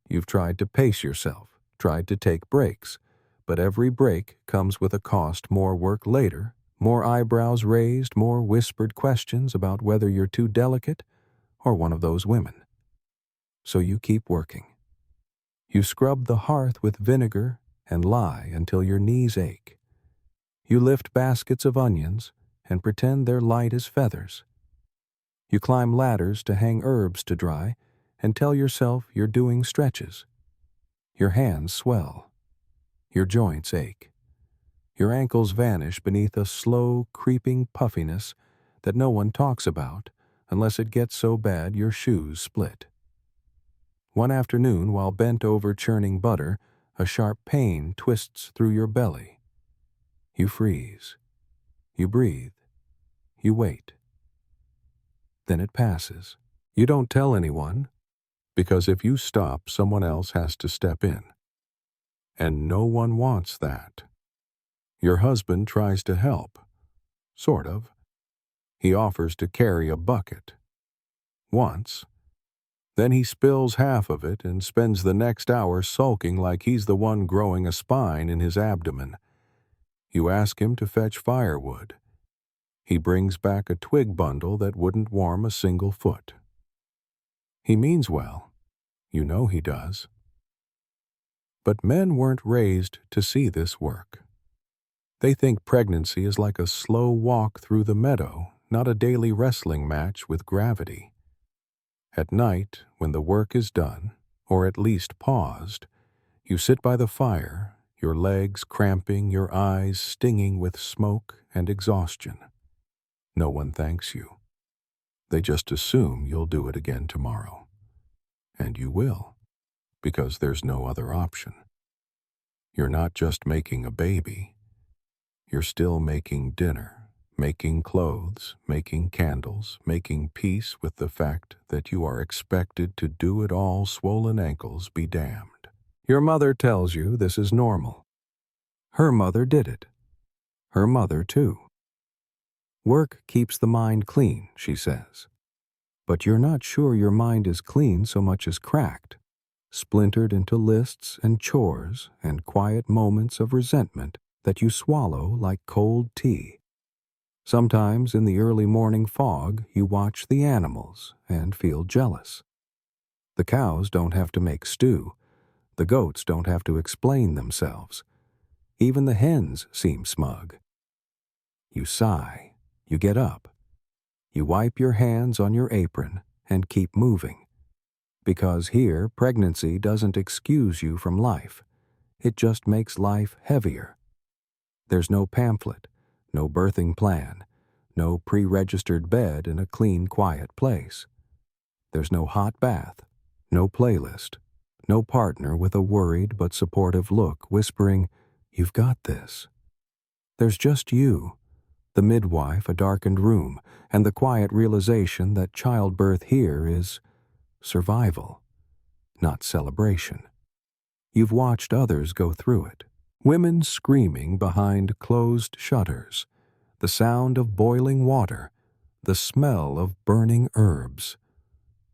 You've tried to pace yourself, tried to take breaks, but every break comes with a cost: more work later, more eyebrows raised, more whispered questions about whether you're too delicate or one of those women. So you keep working. You scrub the hearth with vinegar and lie until your knees ache. You lift baskets of onions and pretend they're light as feathers. You climb ladders to hang herbs to dry and tell yourself you're doing stretches. Your hands swell. Your joints ache. Your ankles vanish beneath a slow, creeping puffiness that no one talks about unless it gets so bad your shoes split. One afternoon, while bent over churning butter, a sharp pain twists through your belly. You freeze. You breathe. You wait. Then it passes. You don't tell anyone, because if you stop, someone else has to step in. And no one wants that. Your husband tries to help. Sort of. He offers to carry a bucket. Once. Then he spills half of it and spends the next hour sulking like he's the one growing a spine in his abdomen. You ask him to fetch firewood. He brings back a twig bundle that wouldn't warm a single foot. He means well. You know he does. But men weren't raised to see this work. They think pregnancy is like a slow walk through the meadow, not a daily wrestling match with gravity. At night, when the work is done, or at least paused, you sit by the fire, your legs cramping, your eyes stinging with smoke and exhaustion. No one thanks you. They just assume you'll do it again tomorrow. And you will, because there's no other option. You're not just making a baby. You're still making dinner, making clothes, making candles, making peace with the fact that you are expected to do it all. Swollen ankles be damned. Your mother tells you this is normal. Her mother did it. Her mother, too. Work keeps the mind clean, she says. But you're not sure your mind is clean so much as cracked, splintered into lists and chores and quiet moments of resentment that you swallow like cold tea. Sometimes in the early morning fog, you watch the animals and feel jealous. The cows don't have to make stew. The goats don't have to explain themselves. Even the hens seem smug. You sigh. You get up. You wipe your hands on your apron and keep moving. Because here, pregnancy doesn't excuse you from life. It just makes life heavier. There's no pamphlet, no birthing plan, no pre-registered bed in a clean, quiet place. There's no hot bath, no playlist, No partner with a worried but supportive look whispering, "You've got this." There's just you, the midwife, a darkened room, and the quiet realization that childbirth here is survival, not celebration. You've watched others go through it. Women screaming behind closed shutters, the sound of boiling water, the smell of burning herbs.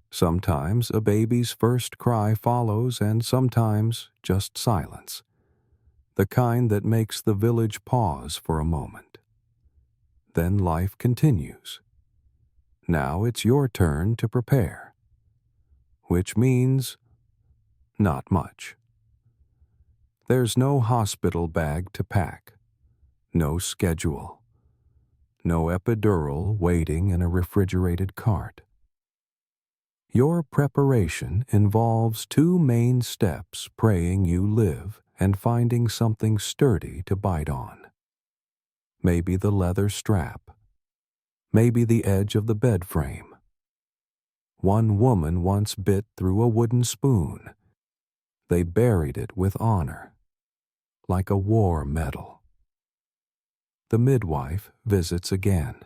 Sometimes a baby's first cry follows, and sometimes just silence, the kind that makes the village pause for a moment. Then life continues. Now it's your turn to prepare, which means not much. There's no hospital bag to pack, no schedule, no epidural waiting in a refrigerated cart. Your preparation involves two main steps: praying you live and finding something sturdy to bite on. Maybe the leather strap, maybe the edge of the bed frame. One woman once bit through a wooden spoon. They buried it with honor, like a war medal. The midwife visits again.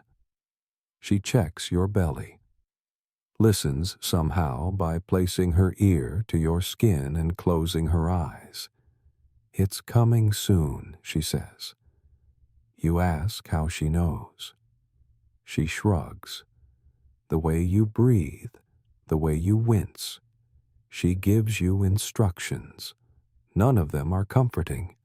She checks your belly, listens somehow by placing her ear to your skin and closing her eyes. "It's coming soon," she says. You ask how she knows. She shrugs. The way you breathe, the way you wince. She gives you instructions. None of them are comforting.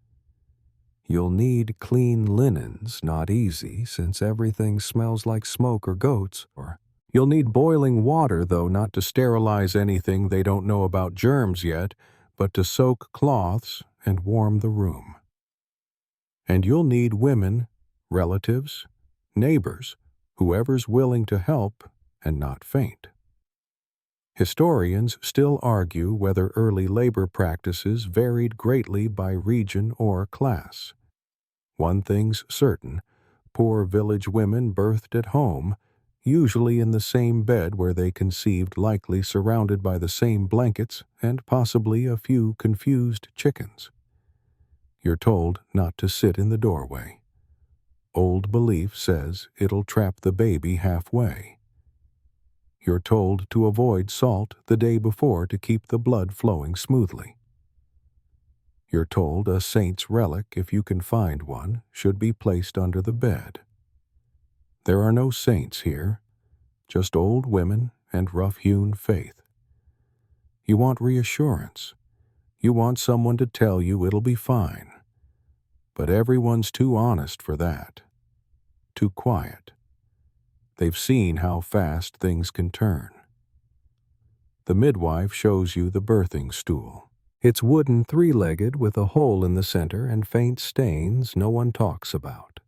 You'll need clean linens, not easy, since everything smells like smoke or goats. Or you'll need boiling water, though not to sterilize anything they don't know about germs yet, but to soak cloths and warm the room. And you'll need women, relatives, neighbors, whoever's willing to help and not faint. Historians still argue whether early labor practices varied greatly by region or class. One thing's certain: poor village women birthed at home, usually in the same bed where they conceived, likely surrounded by the same blankets and possibly a few confused chickens. You're told not to sit in the doorway. Old belief says it'll trap the baby halfway. You're told to avoid salt the day before to keep the blood flowing smoothly. You're told a saint's relic, if you can find one, should be placed under the bed. There are no saints here, just old women and rough-hewn faith. You want reassurance. You want someone to tell you it'll be fine. But everyone's too honest for that. Too quiet. They've seen how fast things can turn. The midwife shows you the birthing stool. It's wooden, three-legged, with a hole in the center and faint stains no one talks about.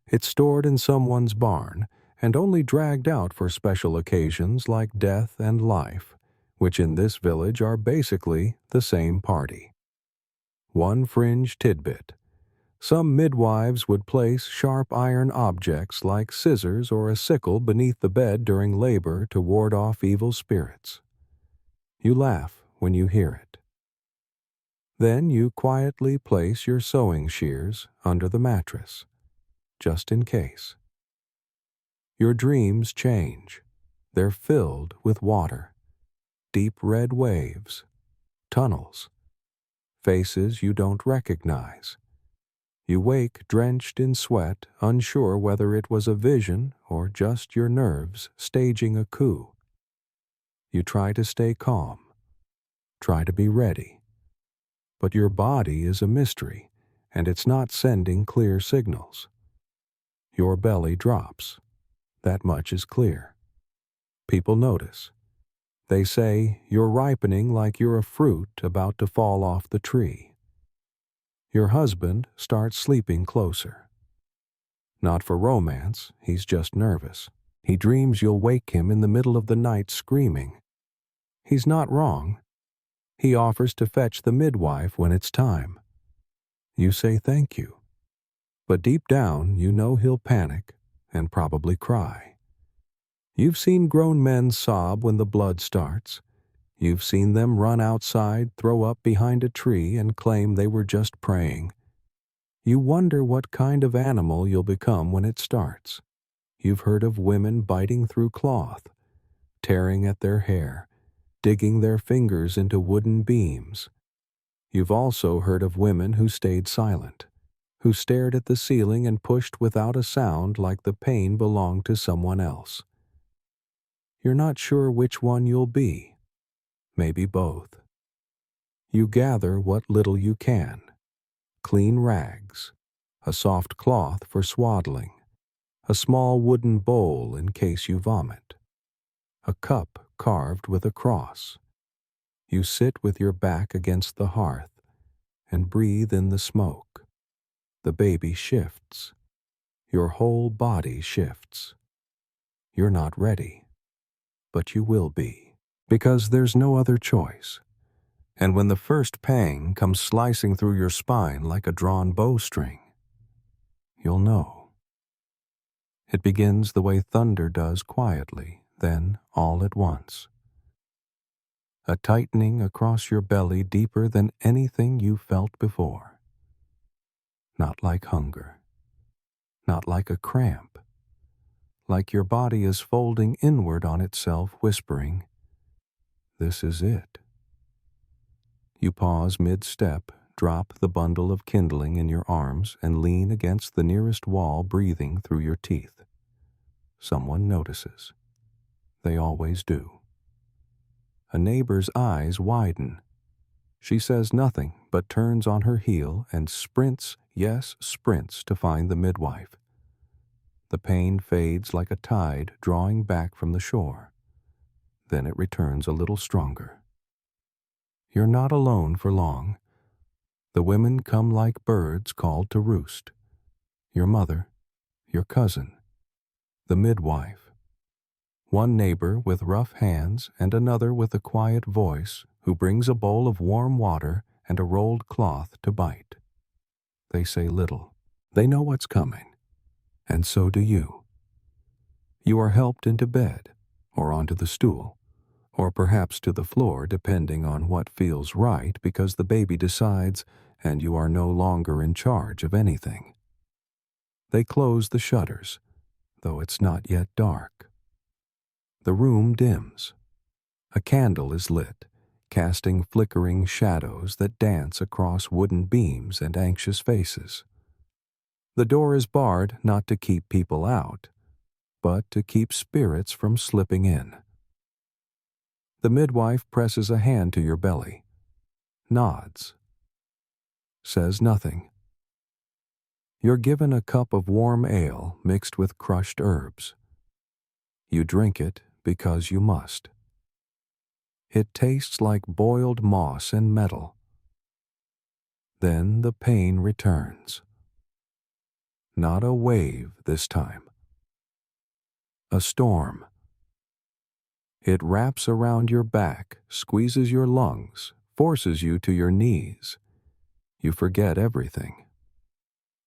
It's stored in someone's barn and only dragged out for special occasions like death and life, which in this village are basically the same party. One fringe tidbit: some midwives would place sharp iron objects like scissors or a sickle beneath the bed during labor to ward off evil spirits. You laugh when you hear it. Then you quietly place your sewing shears under the mattress, just in case. Your dreams change. They're filled with water, deep red waves, tunnels, faces you don't recognize. You wake drenched in sweat, unsure whether it was a vision or just your nerves staging a coup. You try to stay calm, try to be ready. But your body is a mystery, and it's not sending clear signals. Your belly drops. That much is clear. People notice. They say you're ripening like you're a fruit about to fall off the tree. Your husband starts sleeping closer. Not for romance, he's just nervous. He dreams you'll wake him in the middle of the night screaming. He's not wrong. He offers to fetch the midwife when it's time. You say thank you. But deep down, you know he'll panic and probably cry. You've seen grown men sob when the blood starts. You've seen them run outside, throw up behind a tree, and claim they were just praying. You wonder what kind of animal you'll become when it starts. You've heard of women biting through cloth, tearing at their hair, digging their fingers into wooden beams. You've also heard of women who stayed silent, who stared at the ceiling and pushed without a sound like the pain belonged to someone else. You're not sure which one you'll be. Maybe both. You gather what little you can. Clean rags, a soft cloth for swaddling, a small wooden bowl in case you vomit, a cup carved with a cross. You sit with your back against the hearth and breathe in the smoke. The baby shifts. Your whole body shifts. You're not ready, but you will be, because there's no other choice. And when the first pang comes slicing through your spine like a drawn bowstring, you'll know. It begins the way thunder does quietly, then all at once. A tightening across your belly deeper than anything you felt before. Not like hunger. Not like a cramp. Like your body is folding inward on itself, whispering, "This is it." You pause mid-step, drop the bundle of kindling in your arms, and lean against the nearest wall, breathing through your teeth. Someone notices. They always do. A neighbor's eyes widen. She says nothing, but turns on her heel and sprints, yes, sprints, to find the midwife. The pain fades like a tide drawing back from the shore. Then it returns a little stronger. You're not alone for long. The women come like birds called to roost. Your mother, your cousin, the midwife. One neighbor with rough hands and another with a quiet voice who brings a bowl of warm water and a rolled cloth to bite. They say little. They know what's coming, and so do you. You are helped into bed, or onto the stool, or perhaps to the floor, depending on what feels right, because the baby decides and you are no longer in charge of anything. They close the shutters, though it's not yet dark. The room dims. A candle is lit, casting flickering shadows that dance across wooden beams and anxious faces. The door is barred not to keep people out, but to keep spirits from slipping in. The midwife presses a hand to your belly, nods, says nothing. You're given a cup of warm ale mixed with crushed herbs. You drink it because you must. It tastes like boiled moss and metal. Then the pain returns. Not a wave this time. A storm. It wraps around your back, squeezes your lungs, forces you to your knees. You forget everything.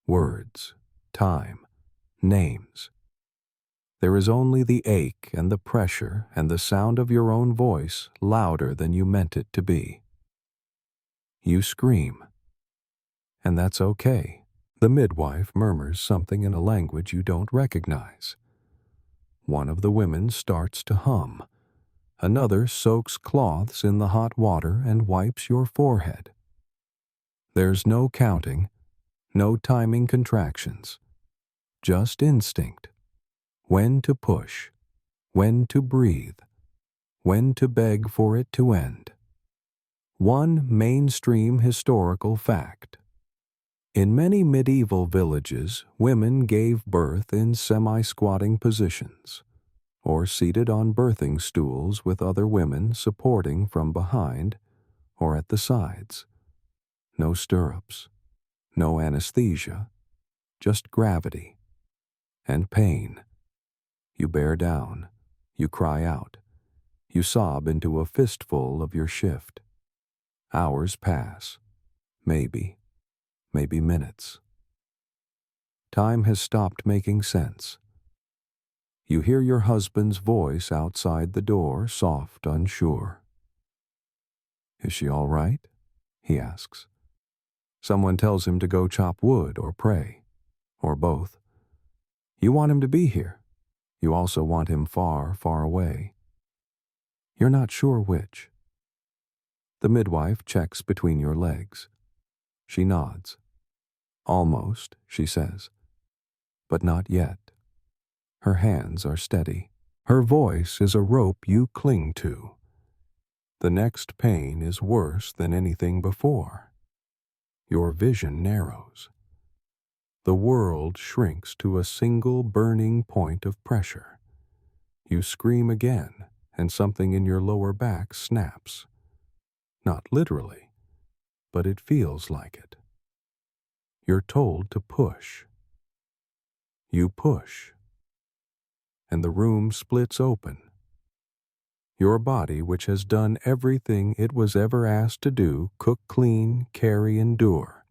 Words, time, names. There is only the ache and the pressure and the sound of your own voice, louder than you meant it to be. You scream. And that's okay. The midwife murmurs something in a language you don't recognize. One of the women starts to hum. Another soaks cloths in the hot water and wipes your forehead. There's no counting, no timing contractions, just instinct. When to push, when to breathe, when to beg for it to end. One mainstream historical fact. In many medieval villages, women gave birth in semi-squatting positions, or seated on birthing stools with other women supporting from behind or at the sides. No stirrups, no anesthesia, just gravity and pain. You bear down, you cry out, you sob into a fistful of your shift. Hours pass, maybe minutes. Time has stopped making sense. You hear your husband's voice outside the door, soft, unsure. Is she all right? He asks. Someone tells him to go chop wood or pray, or both. You want him to be here. You also want him far, far away. You're not sure which. The midwife checks between your legs. She nods. Almost, she says. But not yet. Her hands are steady. Her voice is a rope you cling to. The next pain is worse than anything before. Your vision narrows. The world shrinks to a single burning point of pressure. You scream again, and something in your lower back snaps. Not literally, but it feels like it. You're told to push. You push, and the room splits open. Your body, which has done everything it was ever asked to do, cook, clean, carry, endure,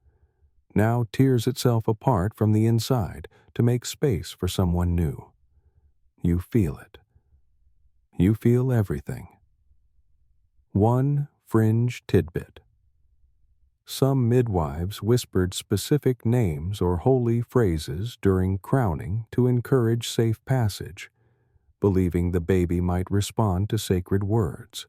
now tears itself apart from the inside to make space for someone new. You feel it. You feel everything. One fringe tidbit. Some midwives whispered specific names or holy phrases during crowning to encourage safe passage, believing the baby might respond to sacred words.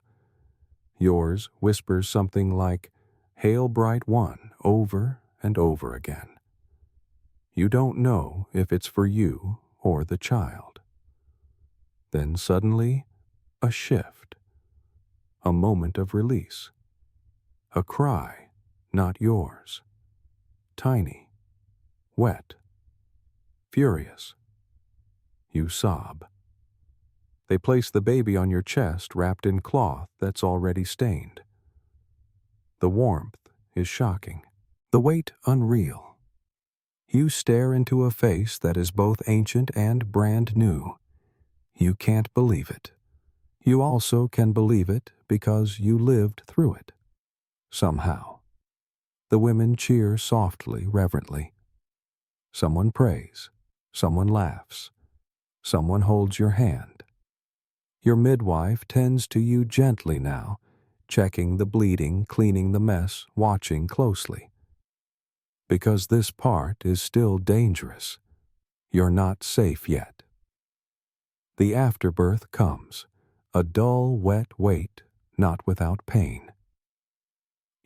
Yours whispers something like, "Hail Bright One," over and over again. You don't know if it's for you or the child. Then suddenly, a shift. A moment of release. A cry, not yours. Tiny. Wet. Furious. You sob. They place the baby on your chest wrapped in cloth that's already stained. The warmth is shocking. The weight unreal. You stare into a face that is both ancient and brand new. You can't believe it. You also can believe it because you lived through it. Somehow. The women cheer softly, reverently. Someone prays. Someone laughs. Someone holds your hand. Your midwife tends to you gently now, checking the bleeding, cleaning the mess, watching closely. Because this part is still dangerous. You're not safe yet. The afterbirth comes, a dull, wet wait, not without pain.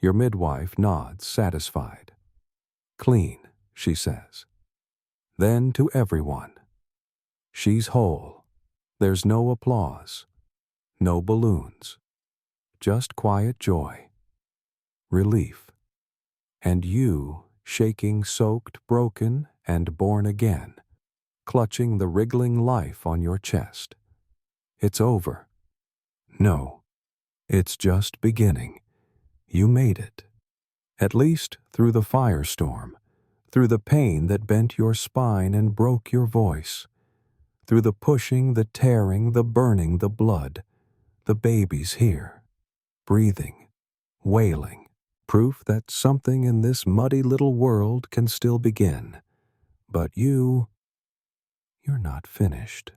Your midwife nods, satisfied. Clean, she says. Then to everyone. She's whole. There's no applause. No balloons. Just quiet joy. Relief. And you, shaking, soaked, broken, and born again, clutching the wriggling life on your chest. It's over. No. It's just beginning. You made it. At least through the firestorm, through the pain that bent your spine and broke your voice, through the pushing, the tearing, the burning, the blood. The baby's here, breathing, wailing, proof that something in this muddy little world can still begin. But you're not finished,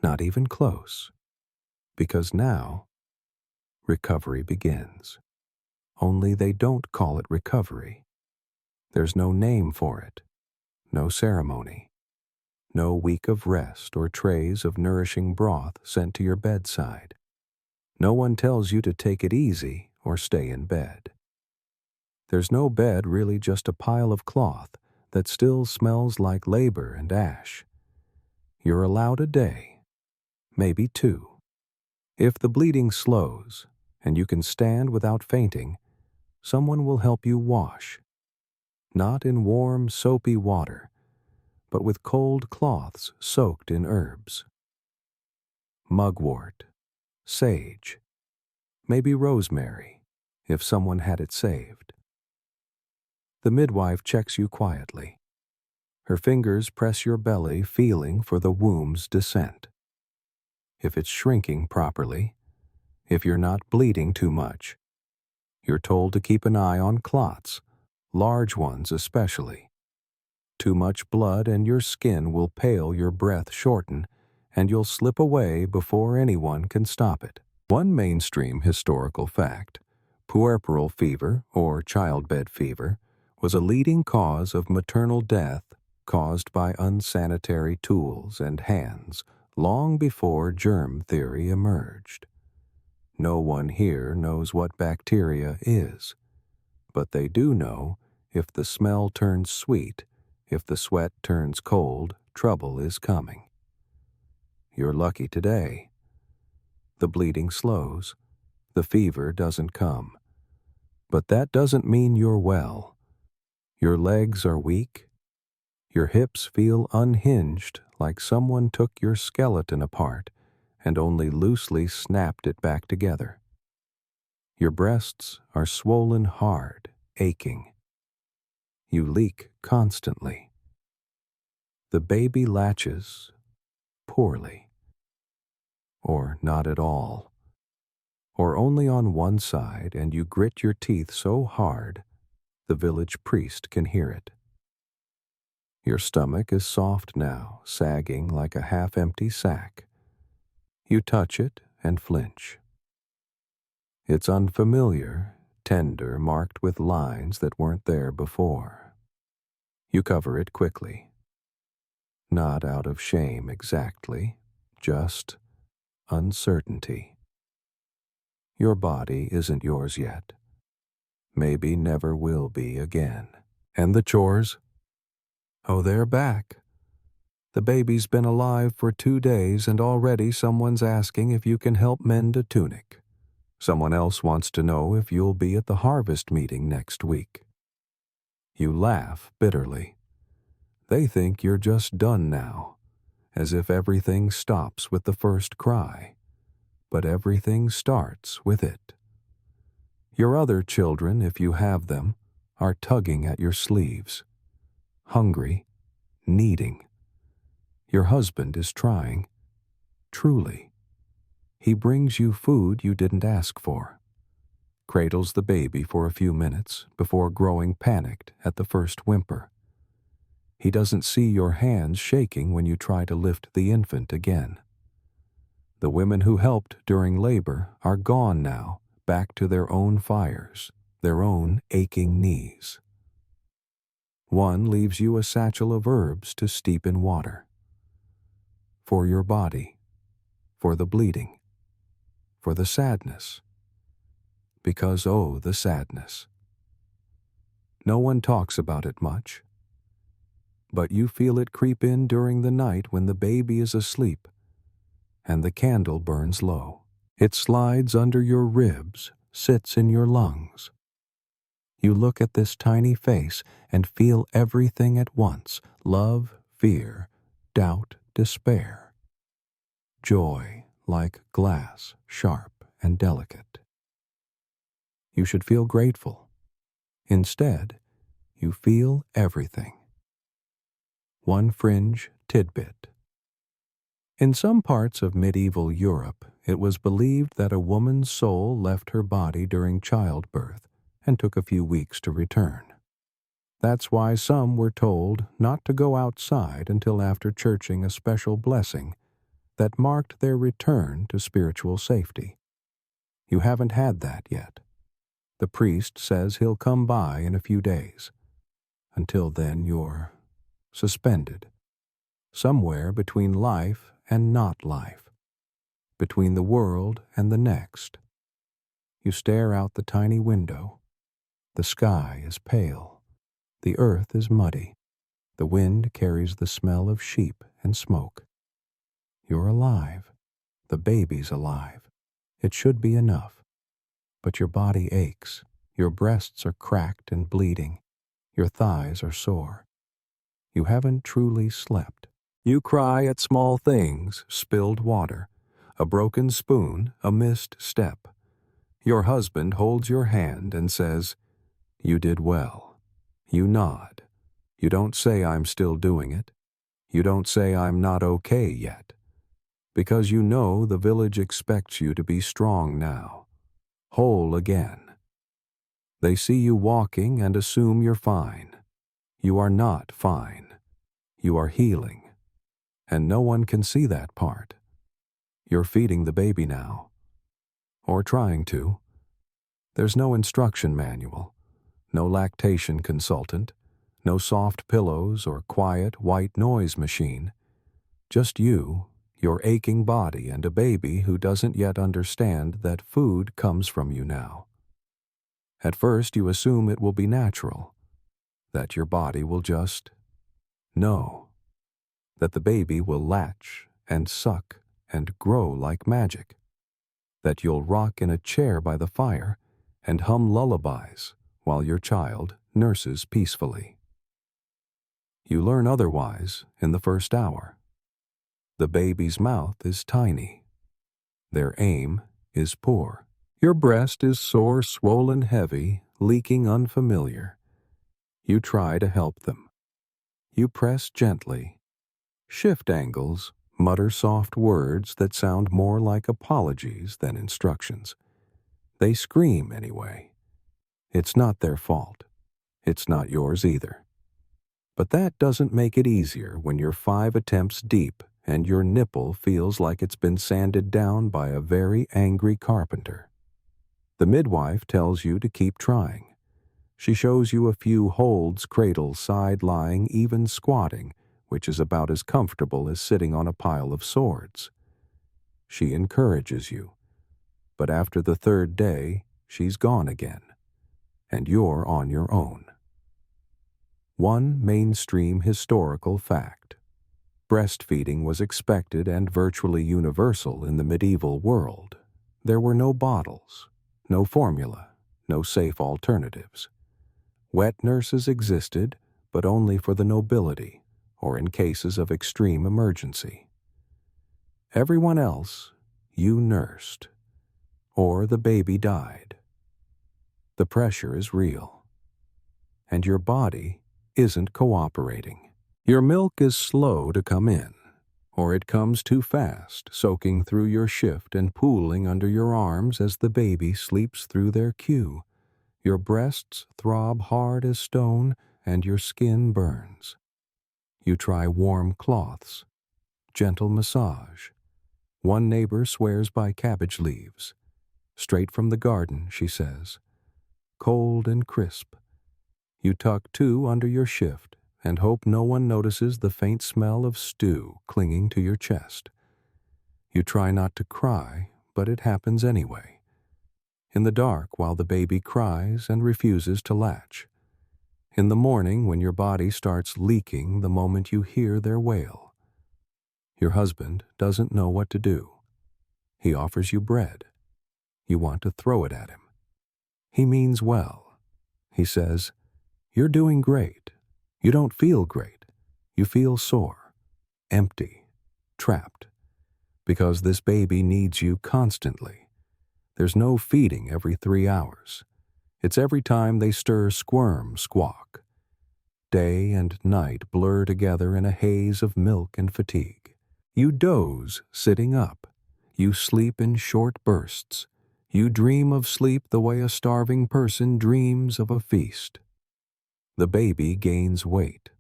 not even close, because now recovery begins. Only they don't call it recovery. There's no name for it, no ceremony, no week of rest or trays of nourishing broth sent to your bedside. No one tells you to take it easy or stay in bed. There's no bed, really just a pile of cloth that still smells like labor and ash. You're allowed a day, maybe two. If the bleeding slows and you can stand without fainting, someone will help you wash. Not in warm, soapy water, but with cold cloths soaked in herbs. Mugwort, sage, maybe rosemary, if someone had it saved. The midwife checks you quietly. Her fingers press your belly, feeling for the womb's descent. If it's shrinking properly, if you're not bleeding too much, you're told to keep an eye on clots, large ones especially. Too much blood and your skin will pale, your breath shorten, and you'll slip away before anyone can stop it. One mainstream historical fact Puerperal fever, or childbed fever, was a leading cause of maternal death caused by unsanitary tools and hands long before germ theory emerged. No one here knows what bacteria is, but they do know if the smell turns sweet, if the sweat turns cold, trouble is coming. You're lucky today. The bleeding slows, the fever doesn't come. But that doesn't mean you're well. Your legs are weak. Your hips feel unhinged, like someone took your skeleton apart and only loosely snapped it back together. Your breasts are swollen hard, aching. You leak constantly. The baby latches poorly, or not at all, or only on one side, and you grit your teeth so hard the village priest can hear it. Your stomach is soft now, sagging like a half-empty sack. You touch it and flinch. It's unfamiliar, tender, marked with lines that weren't there before. You cover it quickly. Not out of shame exactly, just uncertainty. Your body isn't yours yet. Maybe never will be again. And the chores? Oh, they're back. The baby's been alive for 2 days and already someone's asking if you can help mend a tunic. Someone else wants to know if you'll be at the harvest meeting next week. You laugh bitterly. They think you're just done now, as if everything stops with the first cry. But everything starts with it. Your other children, if you have them, are tugging at your sleeves. Hungry, needing. Your husband is trying. Truly. He brings you food you didn't ask for. Cradles the baby for a few minutes before growing panicked at the first whimper. He doesn't see your hands shaking when you try to lift the infant again. The women who helped during labor are gone now, back to their own fires, their own aching knees. One leaves you a satchel of herbs to steep in water. For your body, for the bleeding, for the sadness. Because, oh, the sadness. No one talks about it much, but you feel it creep in during the night when the baby is asleep and the candle burns low. It slides under your ribs, sits in your lungs. You look at this tiny face and feel everything at once: love, fear, doubt, despair. Joy, like glass, sharp and delicate. You should feel grateful. Instead, you feel everything. One fringe tidbit. In some parts of medieval Europe, it was believed that a woman's soul left her body during childbirth and took a few weeks to return. That's why some were told not to go outside until after churching a special blessing that marked their return to spiritual safety. You haven't had that yet. The priest says he'll come by in a few days. Until then, you're suspended, somewhere between life and not life, between the world and the next. You stare out the tiny window. The sky is pale. The earth is muddy. The wind carries the smell of sheep and smoke. You're alive. The baby's alive. It should be enough. But your body aches. Your breasts are cracked and bleeding. Your thighs are sore. You haven't truly slept. You cry at small things: spilled water, a broken spoon, a missed step. Your husband holds your hand and says, "You did well." You nod. You don't say, "I'm still doing it." You don't say, "I'm not okay yet." Because you know the village expects you to be strong now, whole again. They see you walking and assume you're fine. You are not fine. You are healing. And no one can see that part. You're feeding the baby now. Or trying to. There's no instruction manual, no lactation consultant, no soft pillows or quiet white noise machine. Just you, your aching body, and a baby who doesn't yet understand that food comes from you now. At first you assume it will be natural, that your body will just know, that the baby will latch and suck and grow like magic, that you'll rock in a chair by the fire and hum lullabies while your child nurses peacefully. You learn otherwise in the first hour. The baby's mouth is tiny. Their aim is poor. Your breast is sore, swollen, heavy, leaking unfamiliar. You try to help them. You press gently, shift angles, mutter soft words that sound more like apologies than instructions. They scream anyway. It's not their fault. It's not yours either. But that doesn't make it easier when you're 5 attempts deep and your nipple feels like it's been sanded down by a very angry carpenter. The midwife tells you to keep trying. She shows you a few holds, cradle, side lying, even squatting, which is about as comfortable as sitting on a pile of swords. She encourages you. But after the 3rd day, she's gone again, and you're on your own. One mainstream historical fact. Breastfeeding was expected and virtually universal in the medieval world. There were no bottles, no formula, no safe alternatives. Wet nurses existed, but only for the nobility or in cases of extreme emergency. Everyone else, you nursed, or the baby died. The pressure is real, and your body isn't cooperating. Your milk is slow to come in, or it comes too fast, soaking through your shift and pooling under your arms as the baby sleeps through their cue. Your breasts throb hard as stone, and your skin burns. You try warm cloths, gentle massage. One neighbor swears by cabbage leaves. Straight from the garden, she says. Cold and crisp. You tuck 2 under your shift and hope no one notices the faint smell of stew clinging to your chest. You try not to cry, but it happens anyway. In the dark while the baby cries and refuses to latch. In the morning when your body starts leaking the moment you hear their wail. Your husband doesn't know what to do. He offers you bread. You want to throw it at him. He means well. He says, "You're doing great. You don't feel great. You feel sore, empty, trapped, because this baby needs you constantly. There's no feeding every 3 hours. It's every time they stir, squirm, squawk. Day and night blur together in a haze of milk and fatigue. You doze sitting up. You sleep in short bursts. You dream of sleep the way a starving person dreams of a feast. The baby gains weight,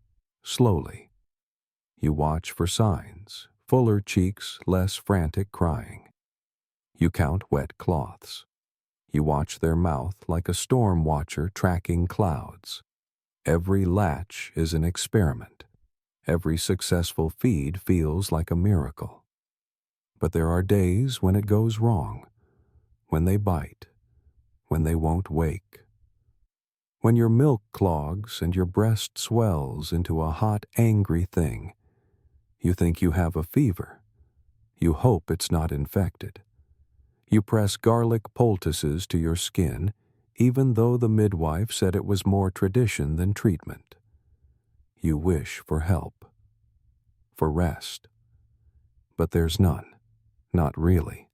slowly. You watch for signs, fuller cheeks, less frantic crying. You count wet cloths. You watch their mouth like a storm watcher tracking clouds. Every latch is an experiment. Every successful feed feels like a miracle. But there are days when it goes wrong, when they bite, when they won't wake. When your milk clogs and your breast swells into a hot, angry thing, you think you have a fever. You hope it's not infected. You press garlic poultices to your skin, even though the midwife said it was more tradition than treatment. You wish for help, for rest. But there's none, not really.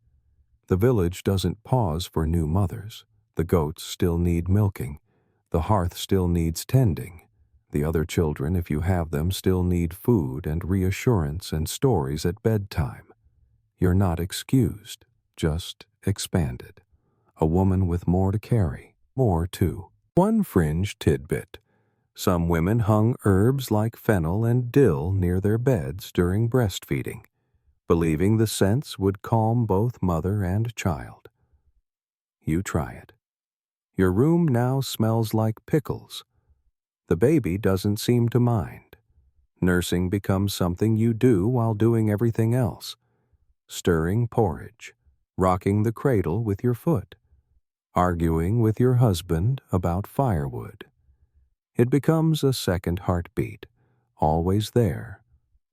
The village doesn't pause for new mothers. The goats still need milking. The hearth still needs tending. The other children, if you have them, still need food and reassurance and stories at bedtime. You're not excused, just expanded. A woman with more to carry, more too. One fringe tidbit. Some women hung herbs like fennel and dill near their beds during breastfeeding, believing the scents would calm both mother and child. You try it. Your room now smells like pickles. The baby doesn't seem to mind. Nursing becomes something you do while doing everything else. Stirring porridge, rocking the cradle with your foot, arguing with your husband about firewood. It becomes a second heartbeat, always there,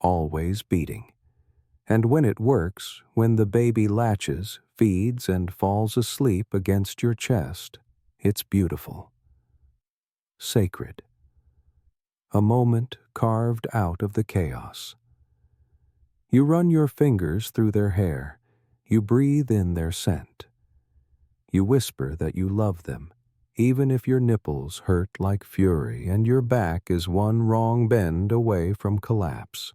always beating. And when it works, when the baby latches, feeds, and falls asleep against your chest, it's beautiful. Sacred. A moment carved out of the chaos. You run your fingers through their hair. You breathe in their scent. You whisper that you love them, even if your nipples hurt like fury and your back is one wrong bend away from collapse.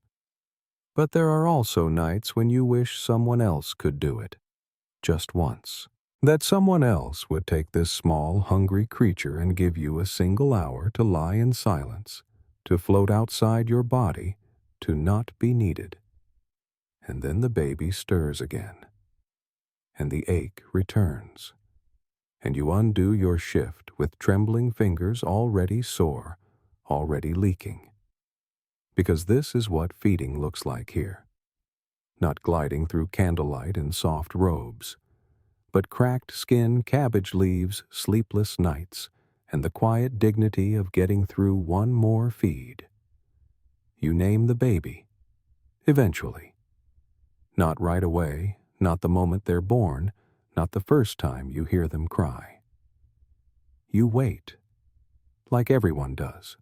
But there are also nights when you wish someone else could do it, just once. That someone else would take this small, hungry creature and give you a single hour to lie in silence, to float outside your body, to not be needed. And then the baby stirs again, and the ache returns, and you undo your shift with trembling fingers already sore, already leaking. Because this is what feeding looks like here. Not gliding through candlelight in soft robes, but cracked skin, cabbage leaves, sleepless nights, and the quiet dignity of getting through one more feed. You name the baby. Eventually. Not right away, not the moment they're born, not the first time you hear them cry. You wait, like everyone does,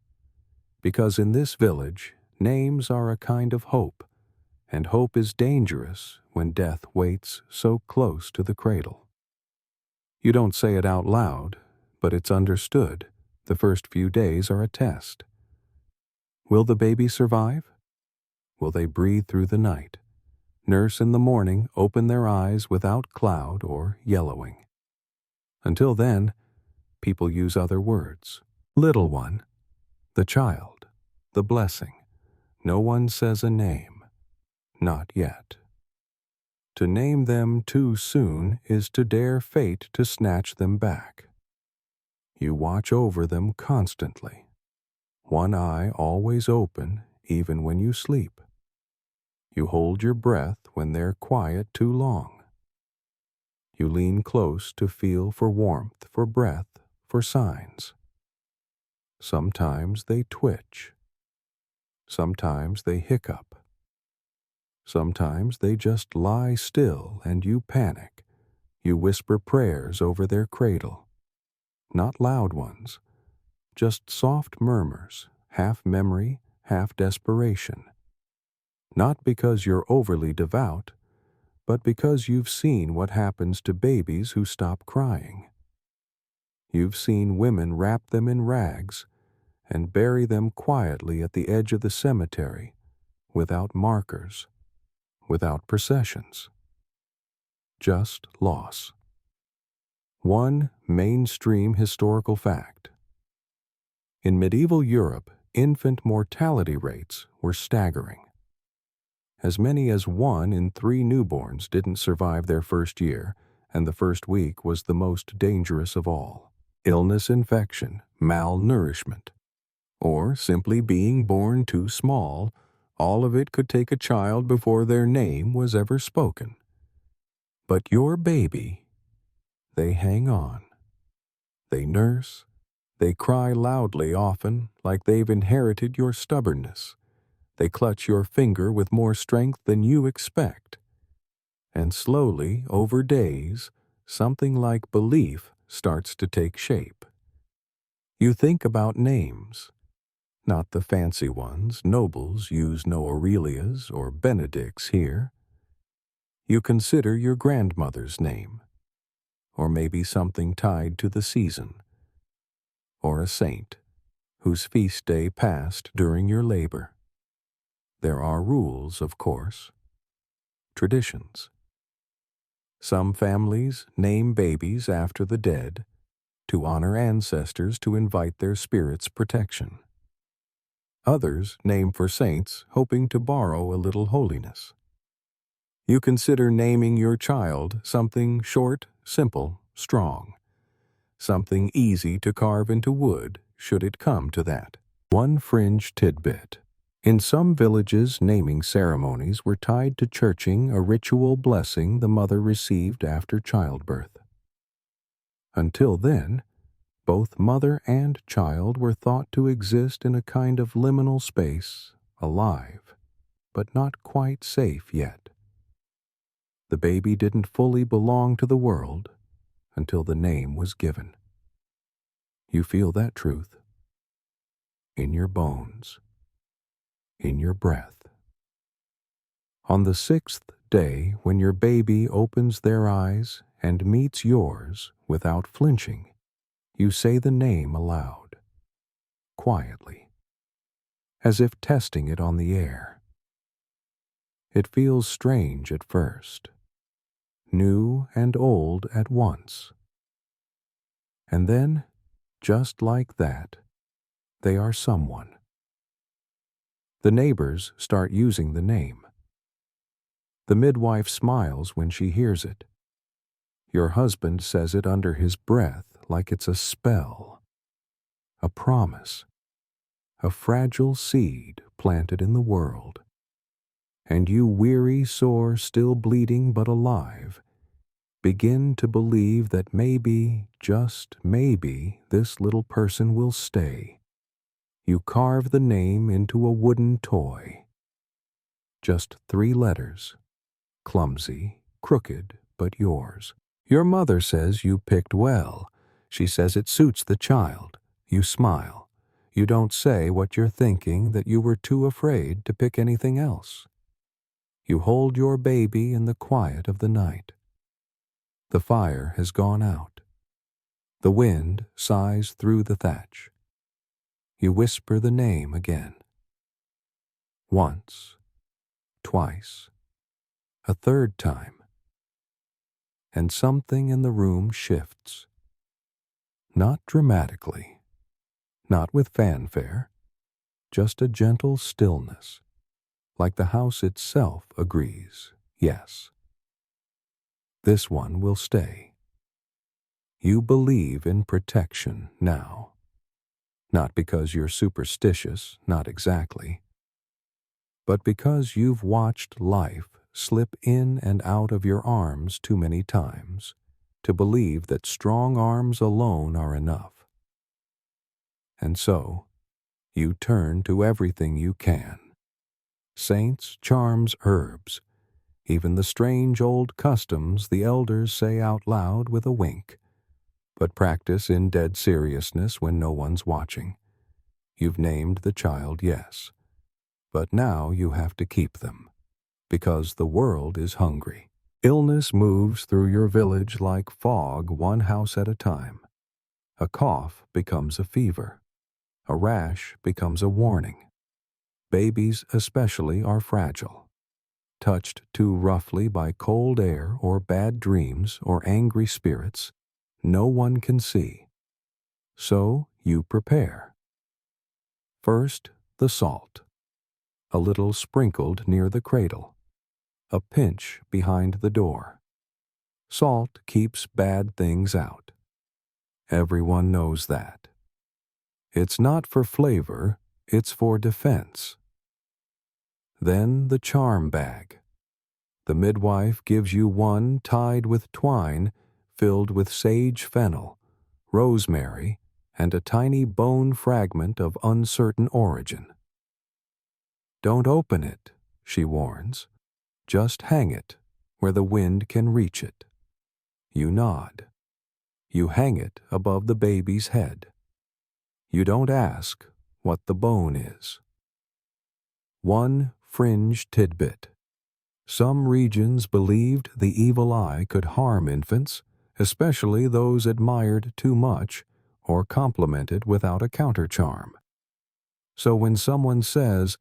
because in this village, names are a kind of hope, and hope is dangerous when death waits so close to the cradle. You don't say it out loud, but it's understood. The first few days are a test. Will the baby survive? Will they breathe through the night? Nurse in the morning, open their eyes without cloud or yellowing. Until then, people use other words. Little one, the child, the blessing. No one says a name. Not yet. To name them too soon is to dare fate to snatch them back. You watch over them constantly. One eye always open, even when you sleep. You hold your breath when they're quiet too long. You lean close to feel for warmth, for breath, for signs. Sometimes they twitch. Sometimes they hiccup. Sometimes they just lie still and you panic. You whisper prayers over their cradle. Not loud ones, just soft murmurs, half memory, half desperation. Not because you're overly devout, but because you've seen what happens to babies who stop crying. You've seen women wrap them in rags and bury them quietly at the edge of the cemetery, without markers, without processions. Just loss. One mainstream historical fact. In medieval Europe, infant mortality rates were staggering. As many as 1 in 3 newborns didn't survive their first year, and the first week was the most dangerous of all. Illness, infection, malnourishment, or simply being born too small, all of it could take a child before their name was ever spoken. But your baby, they hang on. They nurse. They cry loudly often, like they've inherited your stubbornness. They clutch your finger with more strength than you expect. And slowly, over days, something like belief starts to take shape. You think about names. Not the fancy ones. Nobles use no Aurelias or Benedicts here. You consider your grandmother's name, or maybe something tied to the season, or a saint whose feast day passed during your labor. There are rules, of course. Traditions. Some families name babies after the dead to honor ancestors to invite their spirits' protection. Others name for saints hoping to borrow a little holiness. You consider naming your child something short, simple, strong. something easy to carve into wood, should it come to that. One fringe tidbit. In some villages, naming ceremonies were tied to churching a ritual blessing the mother received after childbirth. Until then, both mother and child were thought to exist in a kind of liminal space, alive, but not quite safe yet. The baby didn't fully belong to the world until the name was given. You feel that truth in your bones, in your breath. On the 6th day, when your baby opens their eyes and meets yours without flinching, you say the name aloud, quietly, as if testing it on the air. It feels strange at first, new and old at once. And then, just like that, they are someone. The neighbors start using the name. The midwife smiles when she hears it. Your husband says it under his breath like it's a spell, a promise, a fragile seed planted in the world. And you, weary, sore, still bleeding but alive, begin to believe that maybe, just maybe, this little person will stay. You carve the name into a wooden toy. Just 3 letters, clumsy, crooked, but yours. Your mother says you picked well. She says it suits the child. You smile. You don't say what you're thinking, that you were too afraid to pick anything else. You hold your baby in the quiet of the night. The fire has gone out. The wind sighs through the thatch. You whisper the name again. Once, twice, a third time. And something in the room shifts. Not dramatically, not with fanfare, just a gentle stillness, like the house itself agrees, yes. This one will stay. You believe in protection now. Not because you're superstitious, not exactly, but because you've watched life slip in and out of your arms too many times to believe that strong arms alone are enough. And so, you turn to everything you can. Saints, charms, herbs, even the strange old customs the elders say out loud with a wink, but practice in dead seriousness when no one's watching. You've named the child, yes, but now you have to keep them, because the world is hungry. Illness moves through your village like fog, one house at a time. A cough becomes a fever. A rash becomes a warning. Babies especially are fragile. Touched too roughly by cold air or bad dreams or angry spirits, no one can see. So you prepare. First, the salt. A little sprinkled near the cradle. A pinch behind the door. Salt keeps bad things out. Everyone knows that. It's not for flavor, it's for defense. Then the charm bag. The midwife gives you one tied with twine, filled with sage fennel, rosemary, and a tiny bone fragment of uncertain origin. Don't open it, she warns. Just hang it where the wind can reach it. You nod. You hang it above the baby's head. You don't ask what the bone is. One fringe tidbit. Some regions believed the evil eye could harm infants, especially those admired too much or complimented without a countercharm. So when someone says,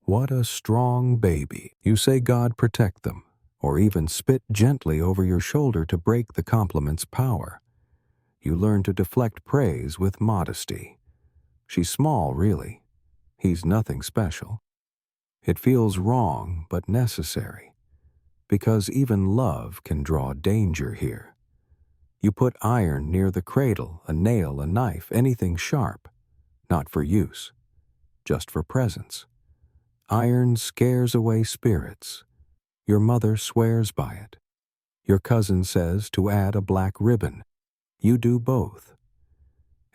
"What a strong baby," you say God protect them, or even spit gently over your shoulder to break the compliment's power. You learn to deflect praise with modesty. She's small, really. He's nothing special. It feels wrong, but necessary, because even love can draw danger here. You put iron near the cradle, a nail, a knife, anything sharp, not for use, just for presence. Iron scares away spirits. Your mother swears by it. Your cousin says to add a black ribbon. You do both.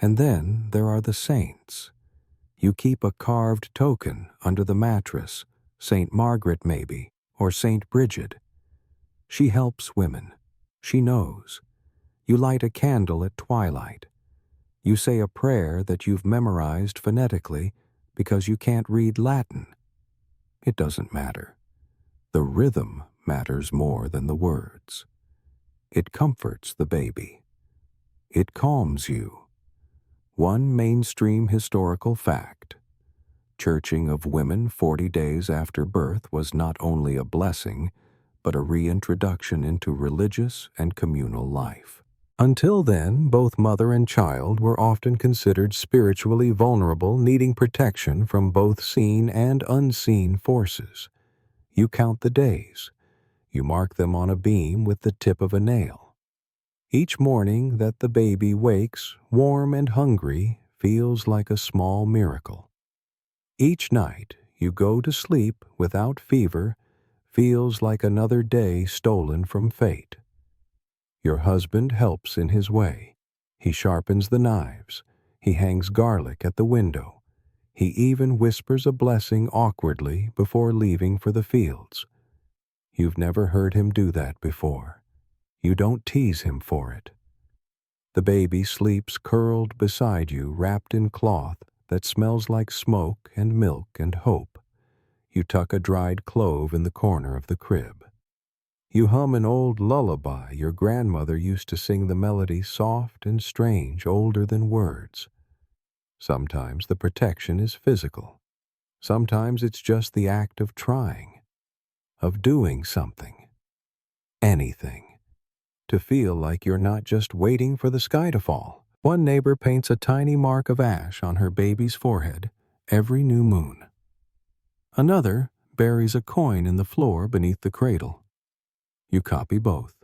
And then there are the saints. You keep a carved token under the mattress, St. Margaret maybe, or St. Bridget. She helps women. She knows. You light a candle at twilight. You say a prayer that you've memorized phonetically because you can't read Latin. It doesn't matter. The rhythm matters more than the words. It comforts the baby. It calms you. One mainstream historical fact. Churching of women 40 days after birth was not only a blessing, but a reintroduction into religious and communal life. Until then, both mother and child were often considered spiritually vulnerable, needing protection from both seen and unseen forces. You count the days. You mark them on a beam with the tip of a nail. Each morning that the baby wakes, warm and hungry, feels like a small miracle. Each night you go to sleep without fever feels like another day stolen from fate. Your husband helps in his way. He sharpens the knives. He hangs garlic at the window. He even whispers a blessing awkwardly before leaving for the fields. You've never heard him do that before. You don't tease him for it. The baby sleeps curled beside you, wrapped in cloth that smells like smoke and milk and hope. You tuck a dried clove in the corner of the crib. You hum an old lullaby your grandmother used to sing, the melody soft and strange, older than words. Sometimes the protection is physical. Sometimes it's just the act of trying, of doing something, anything, to feel like you're not just waiting for the sky to fall. One neighbor paints a tiny mark of ash on her baby's forehead every new moon. Another buries a coin in the floor beneath the cradle. You copy both.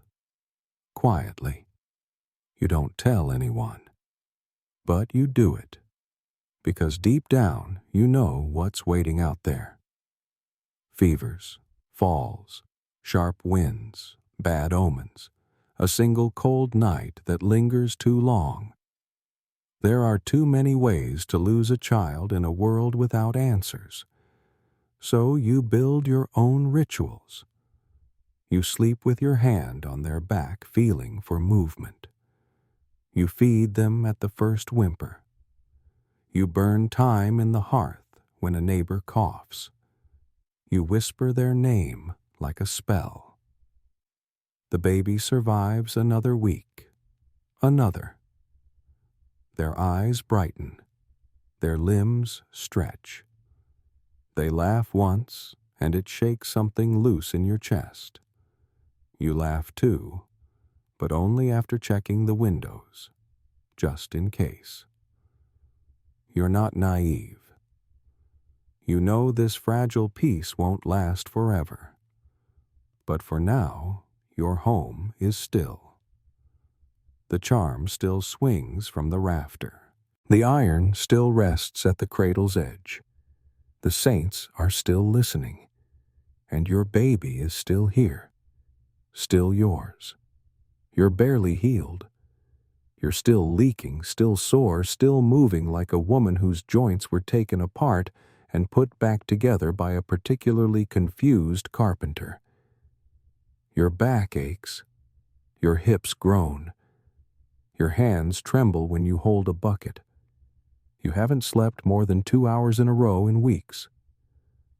Quietly. You don't tell anyone. But you do it. Because deep down you know what's waiting out there. Fevers, falls, sharp winds, bad omens, a single cold night that lingers too long. There are too many ways to lose a child in a world without answers. So you build your own rituals. You sleep with your hand on their back, feeling for movement. You feed them at the first whimper. You burn thyme in the hearth when a neighbor coughs. You whisper their name like a spell. The baby survives another week, another. Their eyes brighten. Their limbs stretch. They laugh once, and it shakes something loose in your chest. You laugh too, but only after checking the windows, just in case. You're not naive. You know this fragile peace won't last forever. But for now, your home is still. The charm still swings from the rafter. The iron still rests at the cradle's edge. The saints are still listening, and your baby is still here. Still yours. You're barely healed. You're still leaking, still sore, still moving like a woman whose joints were taken apart and put back together by a particularly confused carpenter. Your back aches. Your hips groan. Your hands tremble when you hold a bucket. You haven't slept more than 2 hours in a row in weeks.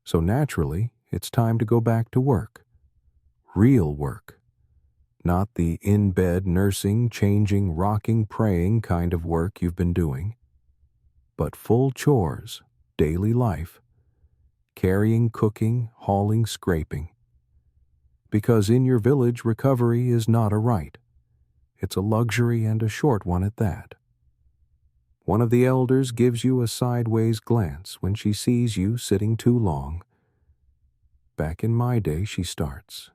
So naturally, it's time to go back to work. Real work. Not the in-bed nursing, changing, rocking, praying kind of work you've been doing. But full chores, daily life. Carrying, cooking, hauling, scraping. Because in your village, recovery is not a right. It's a luxury and a short one at that. One of the elders gives you a sideways glance when she sees you sitting too long. Back in my day, she starts.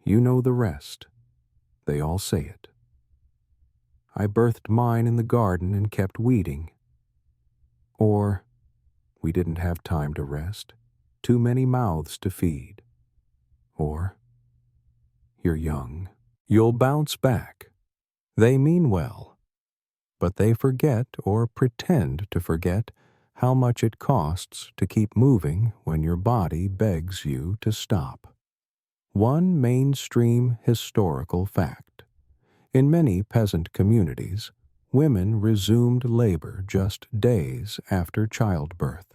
You know the rest. They all say it. I birthed mine in the garden and kept weeding. Or, we didn't have time to rest, too many mouths to feed. Or, you're young. You'll bounce back. They mean well, but they forget or pretend to forget how much it costs to keep moving when your body begs you to stop. One mainstream historical fact. In many peasant communities, women resumed labor just days after childbirth.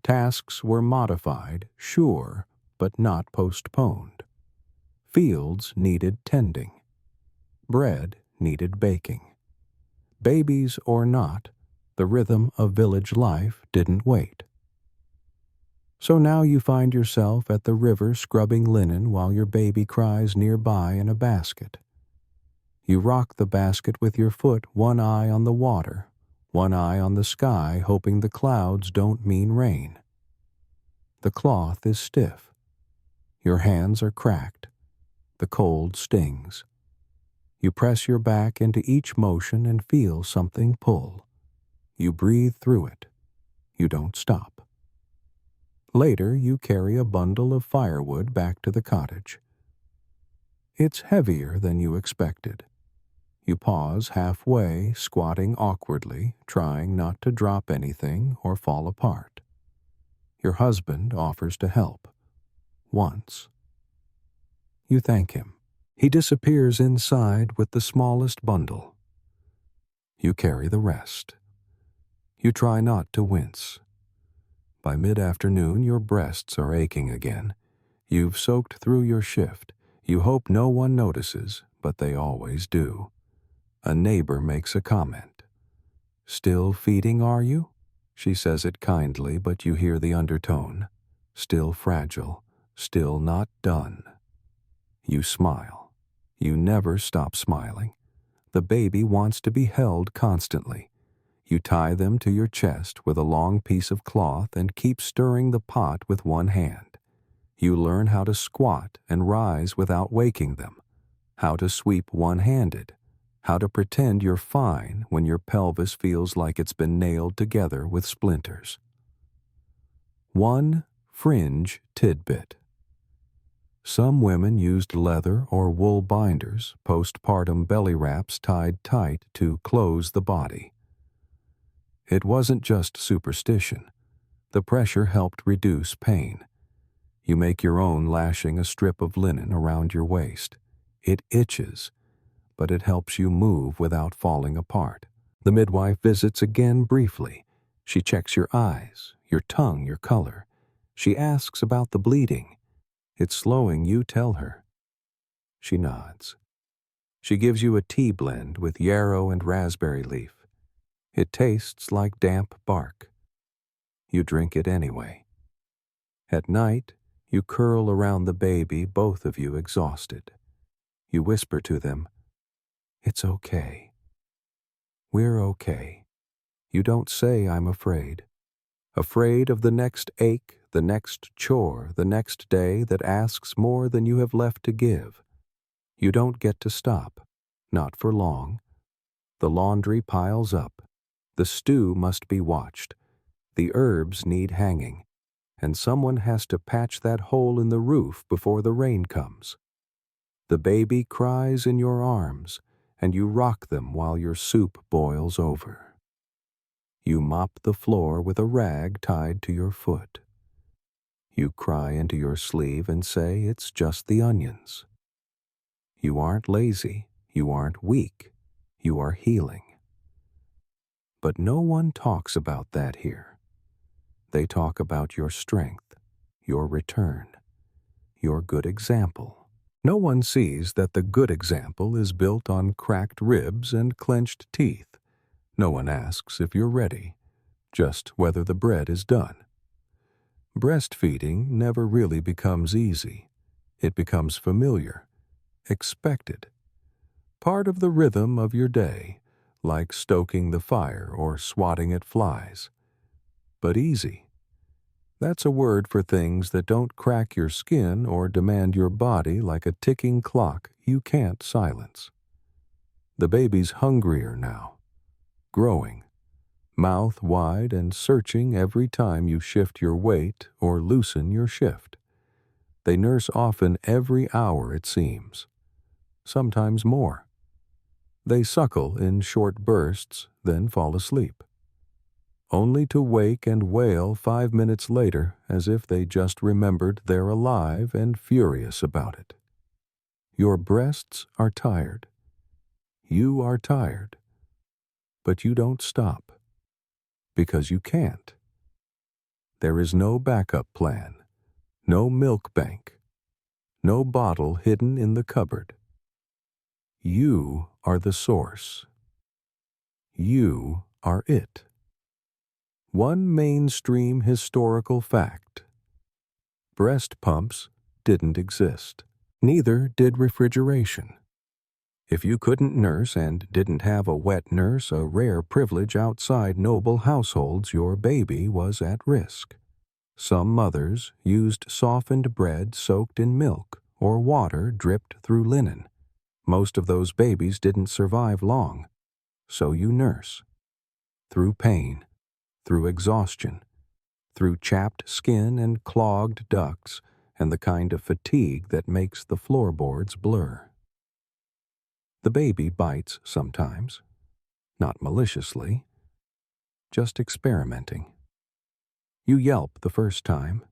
Tasks were modified, sure, but not postponed. Fields needed tending. Bread needed baking. Babies or not, the rhythm of village life didn't wait. So now you find yourself at the river scrubbing linen while your baby cries nearby in a basket. You rock the basket with your foot, one eye on the water, one eye on the sky, hoping the clouds don't mean rain. The cloth is stiff. Your hands are cracked. The cold stings. You press your back into each motion and feel something pull. You breathe through it. You don't stop. Later, you carry a bundle of firewood back to the cottage. It's heavier than you expected. You pause halfway, squatting awkwardly, trying not to drop anything or fall apart. Your husband offers to help. Once. You thank him. He disappears inside with the smallest bundle. You carry the rest. You try not to wince. By mid-afternoon, your breasts are aching again. You've soaked through your shift. You hope no one notices, but they always do. A neighbor makes a comment. "Still feeding, are you?" She says it kindly, but you hear the undertone. Still fragile, still not done. You smile. You never stop smiling. The baby wants to be held constantly. You tie them to your chest with a long piece of cloth and keep stirring the pot with one hand. You learn how to squat and rise without waking them, how to sweep one-handed, how to pretend you're fine when your pelvis feels like it's been nailed together with splinters. One fringe tidbit. Some women used leather or wool binders, postpartum belly wraps tied tight to close the body. It wasn't just superstition. The pressure helped reduce pain. You make your own, lashing a strip of linen around your waist. It itches, but it helps you move without falling apart. The midwife visits again briefly. She checks your eyes, your tongue, your color. She asks about the bleeding. It's slowing, you tell her. She nods. She gives you a tea blend with yarrow and raspberry leaf. It tastes like damp bark. You drink it anyway. At night, you curl around the baby, both of you exhausted. You whisper to them, "It's okay. We're okay." You don't say, "I'm afraid." Afraid of the next ache, the next chore, the next day that asks more than you have left to give. You don't get to stop. Not for long. The laundry piles up. The stew must be watched. The herbs need hanging. And someone has to patch that hole in the roof before the rain comes. The baby cries in your arms, and you rock them while your soup boils over. You mop the floor with a rag tied to your foot. You cry into your sleeve and say it's just the onions. You aren't lazy. You aren't weak. You are healing. But no one talks about that here. They talk about your strength, your return, your good example. No one sees that the good example is built on cracked ribs and clenched teeth. No one asks if you're ready, just whether the bread is done. Breastfeeding never really becomes easy. It becomes familiar, expected, part of the rhythm of your day, like stoking the fire or swatting at flies. But easy. That's a word for things that don't crack your skin or demand your body like a ticking clock you can't silence. The baby's hungrier now, growing, mouth wide and searching every time you shift your weight or loosen your shift. They nurse often every hour, it seems, sometimes more. They suckle in short bursts, then fall asleep, only to wake and wail 5 minutes later as if they just remembered they're alive and furious about it. Your breasts are tired. You are tired. But you don't stop, because you can't. There is no backup plan, no milk bank, no bottle hidden in the cupboard. You are the source. You are it. One mainstream historical fact: breast pumps didn't exist. Neither did refrigeration. If you couldn't nurse and didn't have a wet nurse, a rare privilege outside noble households, your baby was at risk. Some mothers used softened bread soaked in milk or water dripped through linen. Most of those babies didn't survive long, so you nurse. Through pain, through exhaustion, through chapped skin and clogged ducts, and the kind of fatigue that makes the floorboards blur. The baby bites sometimes, not maliciously, just experimenting. You yelp the first time.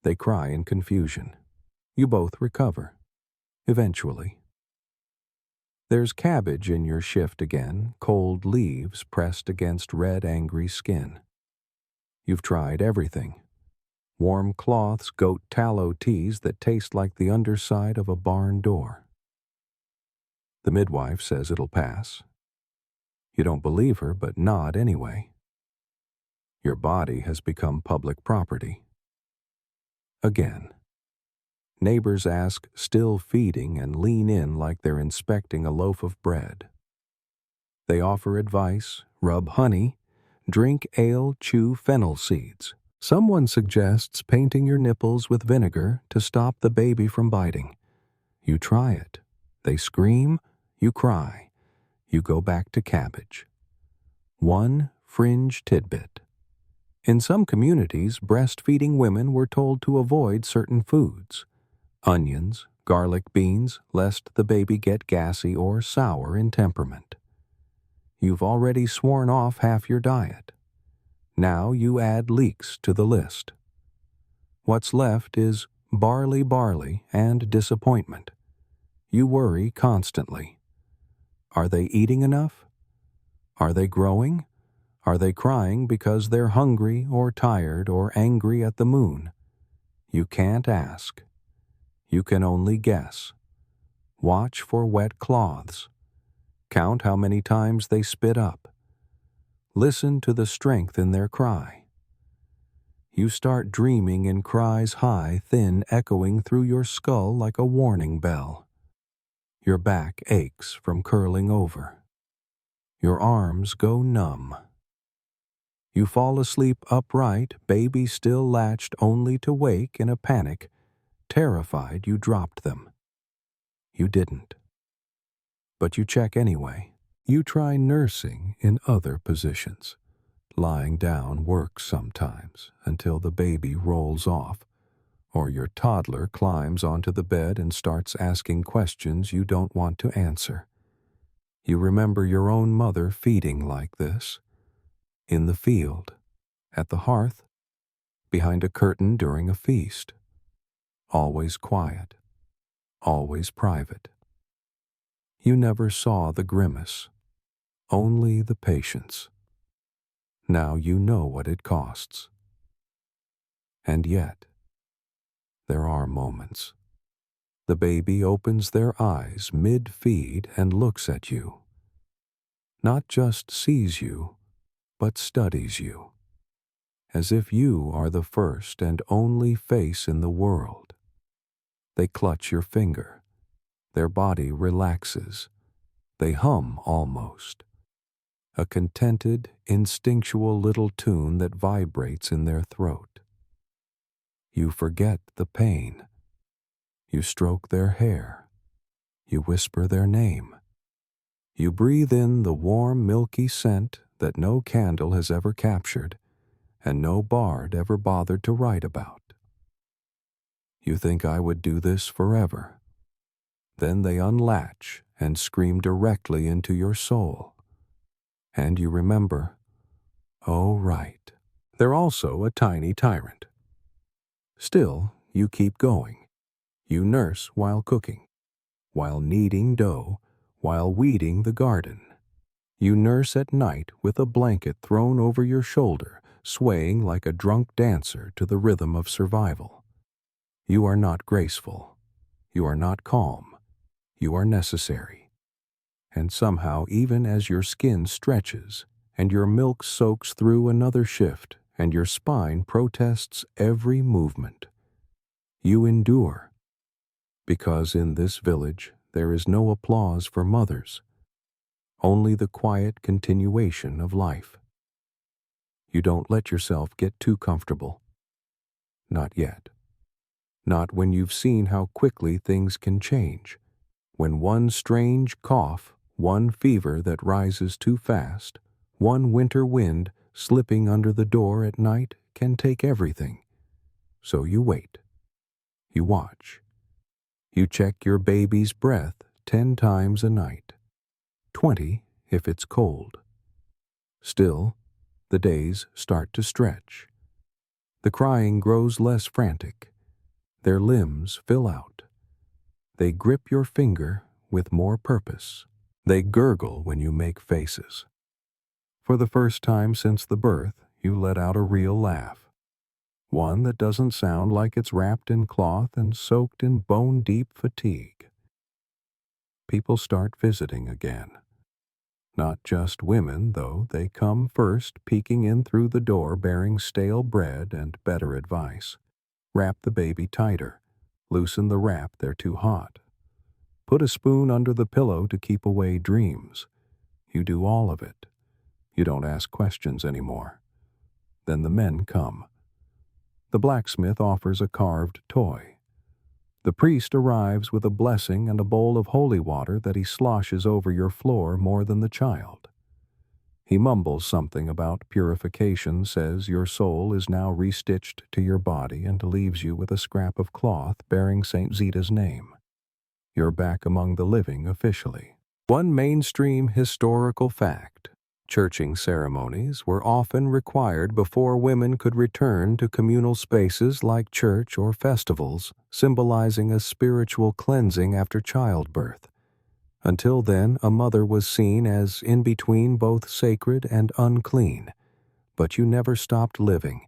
They cry in confusion. You both recover, eventually. There's cabbage in your shift again, cold leaves pressed against red, angry skin. You've tried everything. Warm cloths, goat tallow teas that taste like the underside of a barn door. The midwife says it'll pass. You don't believe her, but nod anyway. Your body has become public property. Again. Neighbors ask, still feeding, and lean in like they're inspecting a loaf of bread. They offer advice, rub honey, drink ale, chew fennel seeds. Someone suggests painting your nipples with vinegar to stop the baby from biting. You try it. They scream, you cry. You go back to cabbage. One fringe tidbit. In some communities, breastfeeding women were told to avoid certain foods. Onions, garlic beans, lest the baby get gassy or sour in temperament. You've already sworn off half your diet. Now you add leeks to the list. What's left is barley, and disappointment. You worry constantly. Are they eating enough? Are they growing? Are they crying because they're hungry or tired or angry at the moon? You can't ask. You can only guess. Watch for wet cloths. Count how many times they spit up. Listen to the strength in their cry. You start dreaming in cries high, thin, echoing through your skull like a warning bell. Your back aches from curling over. Your arms go numb. You fall asleep upright, baby still latched only to wake in a panic, terrified you dropped them. You didn't. But you check anyway. You try nursing in other positions. Lying down works sometimes until the baby rolls off, or your toddler climbs onto the bed and starts asking questions you don't want to answer. You remember your own mother feeding like this, in the field, at the hearth, behind a curtain during a feast. Always quiet, always private. You never saw the grimace, only the patience. Now you know what it costs. And yet, there are moments. The baby opens their eyes mid-feed and looks at you. Not just sees you, but studies you, as if you are the first and only face in the world. They clutch your finger. Their body relaxes. They hum almost. A contented, instinctual little tune that vibrates in their throat. You forget the pain. You stroke their hair. You whisper their name. You breathe in the warm, milky scent that no candle has ever captured and no bard ever bothered to write about. You think I would do this forever. Then they unlatch and scream directly into your soul. And you remember, oh right, they're also a tiny tyrant. Still, you keep going. You nurse while cooking, while kneading dough, while weeding the garden. You nurse at night with a blanket thrown over your shoulder, swaying like a drunk dancer to the rhythm of survival. You are not graceful. You are not calm. You are necessary. And somehow, even as your skin stretches, and your milk soaks through another shift, and your spine protests every movement, you endure. Because in this village there is no applause for mothers, only the quiet continuation of life. You don't let yourself get too comfortable. Not yet. Not when you've seen how quickly things can change. When one strange cough, one fever that rises too fast, one winter wind slipping under the door at night can take everything. So you wait. You watch. You check your baby's breath 10 times a night, 20 if it's cold. Still, the days start to stretch. The crying grows less frantic. Their limbs fill out. They grip your finger with more purpose. They gurgle when you make faces. For the first time since the birth, you let out a real laugh. One that doesn't sound like it's wrapped in cloth and soaked in bone-deep fatigue. People start visiting again. Not just women, though. They come first, peeking in through the door bearing stale bread and better advice. Wrap the baby tighter. Loosen the wrap, they're too hot. Put a spoon under the pillow to keep away dreams. You do all of it. You don't ask questions anymore. Then the men come. The blacksmith offers a carved toy. The priest arrives with a blessing and a bowl of holy water that he sloshes over your floor more than the child. He mumbles something about purification, says your soul is now restitched to your body, and leaves you with a scrap of cloth bearing St. Zita's name. You're back among the living officially. One mainstream historical fact: churching ceremonies were often required before women could return to communal spaces like church or festivals, symbolizing a spiritual cleansing after childbirth. Until then, a mother was seen as in between both sacred and unclean. But you never stopped living.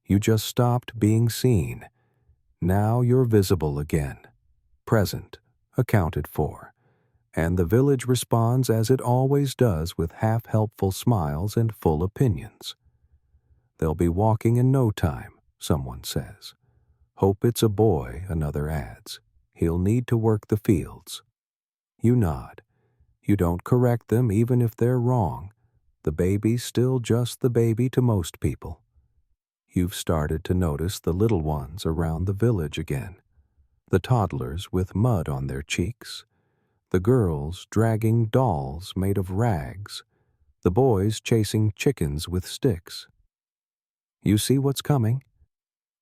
You just stopped being seen. Now you're visible again, present, accounted for. And the village responds as it always does, with half-helpful smiles and full opinions. They'll be walking in no time, someone says. Hope it's a boy, another adds. He'll need to work the fields. You nod. You don't correct them even if they're wrong. The baby's still just the baby to most people. You've started to notice the little ones around the village again. The toddlers with mud on their cheeks. The girls dragging dolls made of rags. The boys chasing chickens with sticks. You see what's coming.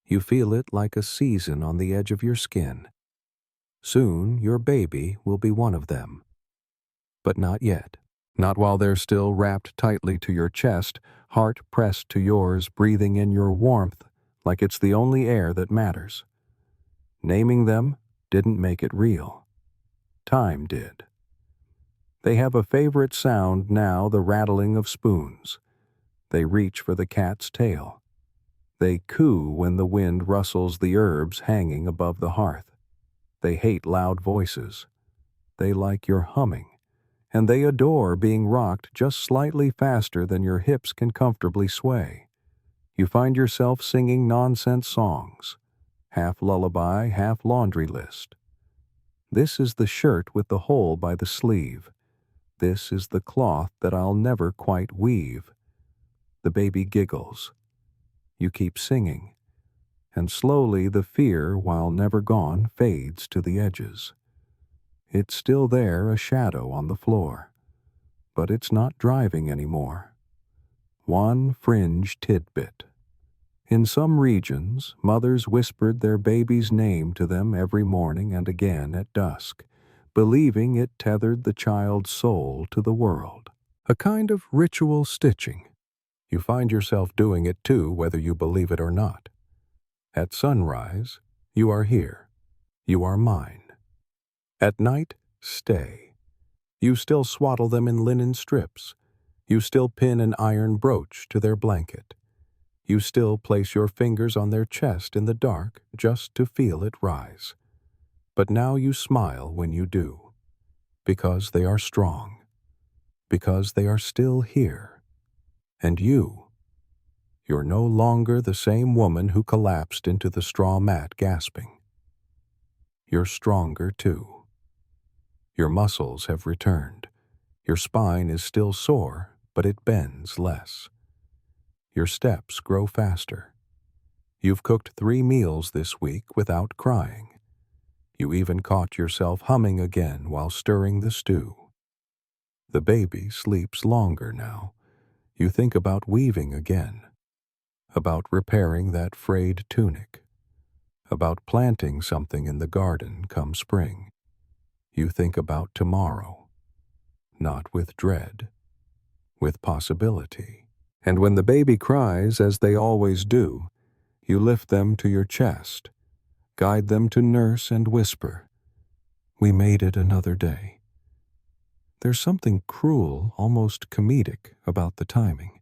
You feel it like a season on the edge of your skin. Soon your baby will be one of them. But not yet. Not while they're still wrapped tightly to your chest, heart pressed to yours, breathing in your warmth like it's the only air that matters. Naming them didn't make it real. Time did. They have a favorite sound now, the rattling of spoons. They reach for the cat's tail. They coo when the wind rustles the herbs hanging above the hearth. They hate loud voices. They like your humming. And they adore being rocked just slightly faster than your hips can comfortably sway. You find yourself singing nonsense songs, half lullaby, half laundry list. This is the shirt with the hole by the sleeve. This is the cloth that I'll never quite weave. The baby giggles. You keep singing, and slowly the fear, while never gone, fades to the edges. It's still there, a shadow on the floor. but it's not driving anymore. One fringe tidbit. In some regions, mothers whispered their baby's name to them every morning and again at dusk, believing it tethered the child's soul to the world. A kind of ritual stitching. You find yourself doing it too, whether you believe it or not. At sunrise, you are here. You are mine. At night, stay. You still swaddle them in linen strips. You still pin an iron brooch to their blanket. You still place your fingers on their chest in the dark just to feel it rise. But now you smile when you do, because they are strong, because they are still here. And you're no longer the same woman who collapsed into the straw mat gasping. You're stronger too. Your muscles have returned. Your spine is still sore, but it bends less. Your steps grow faster. You've cooked 3 meals this week without crying. You even caught yourself humming again while stirring the stew. The baby sleeps longer now. You think about weaving again, about repairing that frayed tunic, about planting something in the garden come spring. You think about tomorrow, not with dread, with possibility. And when the baby cries, as they always do, you lift them to your chest, guide them to nurse and whisper, "We made it another day." There's something cruel, almost comedic, about the timing.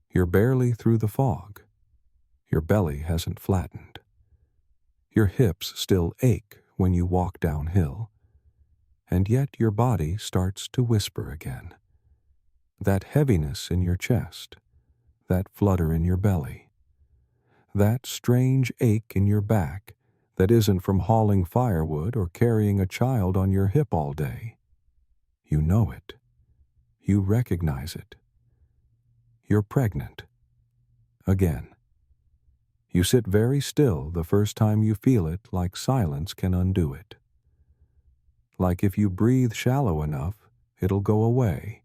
You're barely through the fog. Your belly hasn't flattened. Your hips still ache when you walk downhill. And yet your body starts to whisper again. That heaviness in your chest, that flutter in your belly, that strange ache in your back that isn't from hauling firewood or carrying a child on your hip all day. You know it. You recognize it. You're pregnant. Again. You sit very still the first time you feel it, like silence can undo it. Like if you breathe shallow enough, it'll go away.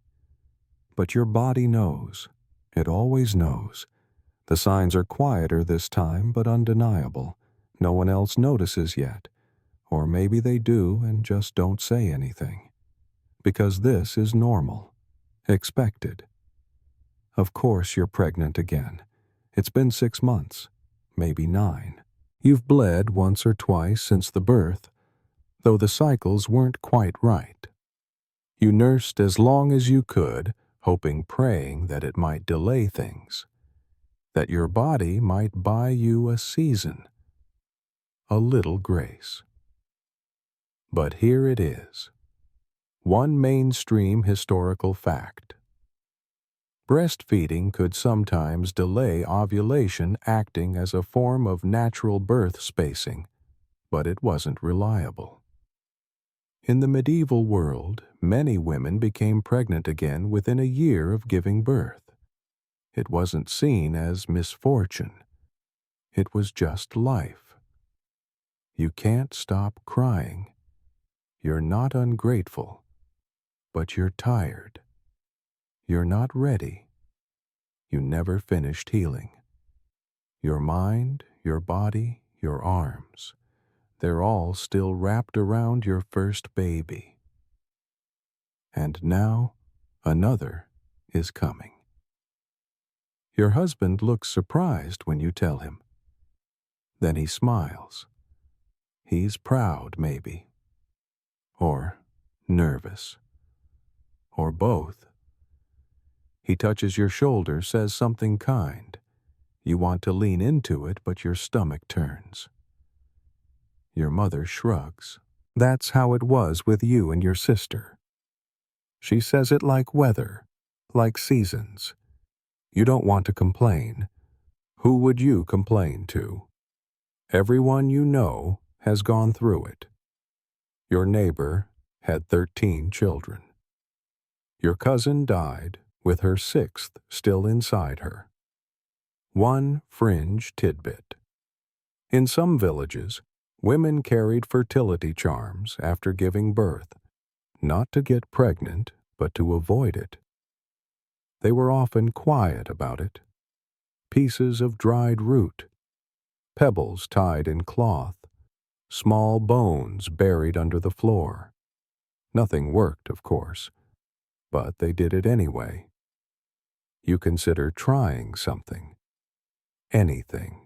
But your body knows. It always knows. The signs are quieter this time, but undeniable. No one else notices yet. Or maybe they do and just don't say anything. Because this is normal. Expected. Of course you're pregnant again. It's been 6 months. Maybe 9. You've bled once or twice since the birth, though the cycles weren't quite right. You nursed as long as you could, hoping, praying that it might delay things, that your body might buy you a season, a little grace. But here it is. One mainstream historical fact. Breastfeeding could sometimes delay ovulation, acting as a form of natural birth spacing, but it wasn't reliable. In the medieval world, many women became pregnant again within a year of giving birth. It wasn't seen as misfortune. It was just life. You can't stop crying. You're not ungrateful, but you're tired. You're not ready. You never finished healing. Your mind, your body, your arms, they're all still wrapped around your first baby. And now, another is coming. Your husband looks surprised when you tell him. Then he smiles. He's proud, maybe. Or nervous. Or both. He touches your shoulder, says something kind. You want to lean into it, but your stomach turns. Your mother shrugs. That's how it was with you and your sister. She says it like weather, like seasons. You don't want to complain. Who would you complain to? Everyone you know has gone through it. Your neighbor had 13 children. Your cousin died with her 6th still inside her. One fringe tidbit. In some villages, women carried fertility charms after giving birth, not to get pregnant, but to avoid it. They were often quiet about it. Pieces of dried root, pebbles tied in cloth, small bones buried under the floor. Nothing worked, of course, but they did it anyway. You consider trying something, anything.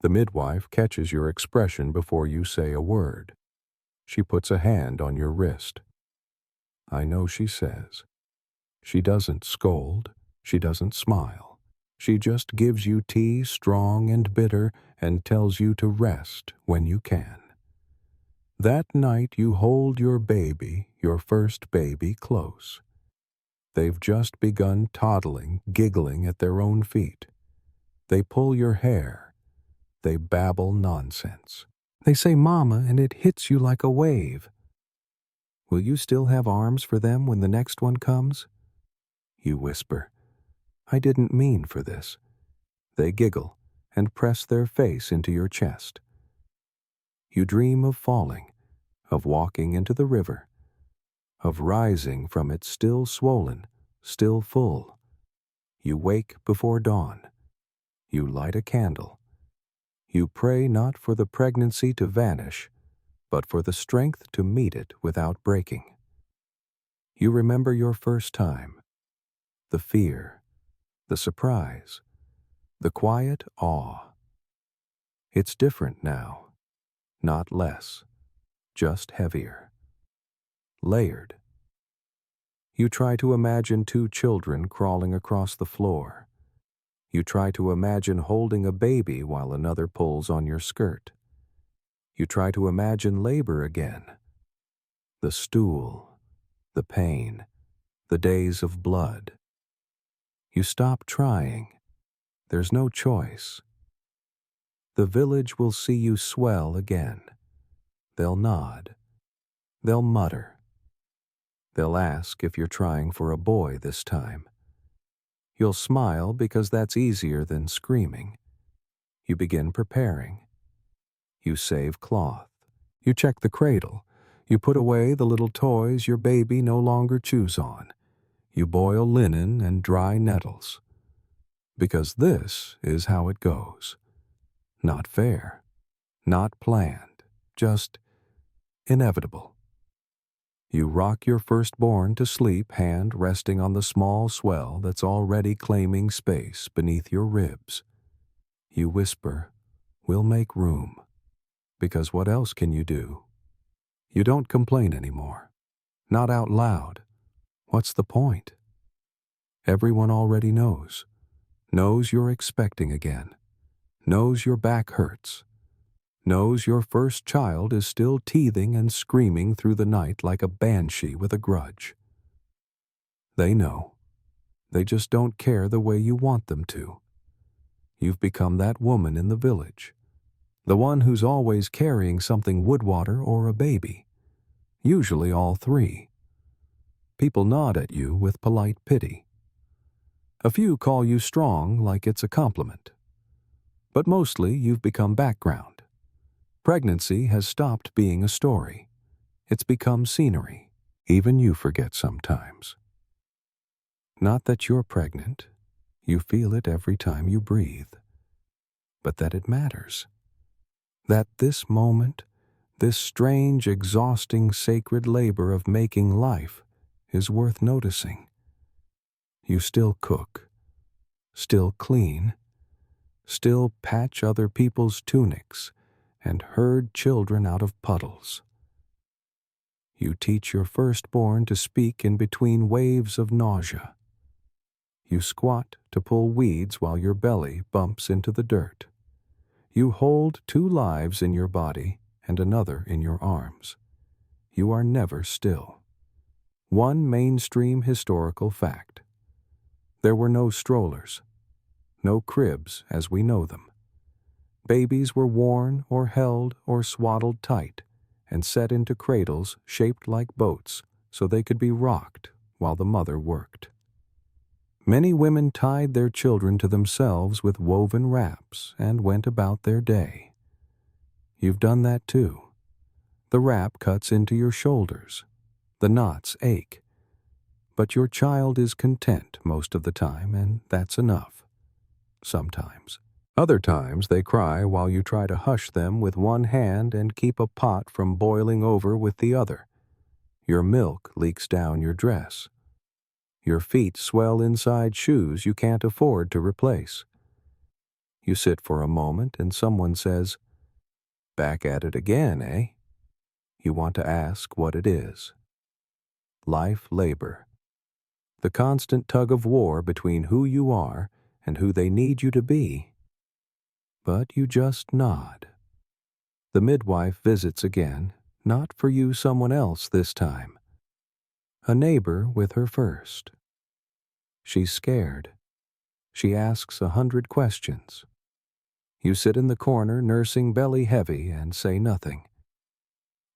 The midwife catches your expression before you say a word. She puts a hand on your wrist. I know she says. She doesn't scold. She doesn't smile. She just gives you tea strong and bitter and tells you to rest when you can. That night you hold your baby, your first baby, close. They've just begun toddling, giggling at their own feet. They pull your hair. They babble nonsense. They say mama and it hits you like a wave. Will you still have arms for them when the next one comes? You whisper, I didn't mean for this. They giggle and press their face into your chest. You dream of falling, of walking into the river, of rising from it still swollen, still full. You wake before dawn. You light a candle. You pray not for the pregnancy to vanish, but for the strength to meet it without breaking. You remember your first time, the fear, the surprise, the quiet awe. It's different now, not less, just heavier, layered. You try to imagine two children crawling across the floor. You try to imagine holding a baby while another pulls on your skirt. You try to imagine labor again. The stool, the pain, the days of blood. You stop trying. There's no choice. The village will see you swell again. They'll nod. They'll mutter. They'll ask if you're trying for a boy this time. You'll smile because that's easier than screaming. You begin preparing. You save cloth. You check the cradle. You put away the little toys your baby no longer chews on. You boil linen and dry nettles. Because this is how it goes. Not fair. Not planned. Just inevitable. You rock your firstborn to sleep, hand resting on the small swell that's already claiming space beneath your ribs. You whisper, we'll make room. Because what else can you do? You don't complain anymore. Not out loud. What's the point? Everyone already knows. Knows you're expecting again. Knows your back hurts. Knows your first child is still teething and screaming through the night like a banshee with a grudge. They know. They just don't care the way you want them to. You've become that woman in the village. The one who's always carrying something woodwater or a baby. Usually all three. People nod at you with polite pity. A few call you strong like it's a compliment. But mostly you've become background. Pregnancy has stopped being a story. It's become scenery. Even you forget sometimes. Not that you're pregnant. You feel it every time you breathe. But that it matters. That this moment, this strange, exhausting, sacred labor of making life is worth noticing. You still cook. Still clean. Still patch other people's tunics and herd children out of puddles. You teach your firstborn to speak in between waves of nausea. You squat to pull weeds while your belly bumps into the dirt. You hold two lives in your body and another in your arms. You are never still. One mainstream historical fact. There were no strollers, no cribs as we know them. Babies were worn or held or swaddled tight and set into cradles shaped like boats so they could be rocked while the mother worked. Many women tied their children to themselves with woven wraps and went about their day. You've done that too. The wrap cuts into your shoulders. The knots ache. But your child is content most of the time, and that's enough. Sometimes. Other times they cry while you try to hush them with one hand and keep a pot from boiling over with the other. Your milk leaks down your dress. Your feet swell inside shoes you can't afford to replace. You sit for a moment and someone says, "Back at it again, eh?" You want to ask what it is. Life labor. The constant tug of war between who you are and who they need you to be. But you just nod. The midwife visits again, not for you, someone else this time. A neighbor with her first. She's scared. She asks 100 questions. You sit in the corner nursing belly heavy and say nothing.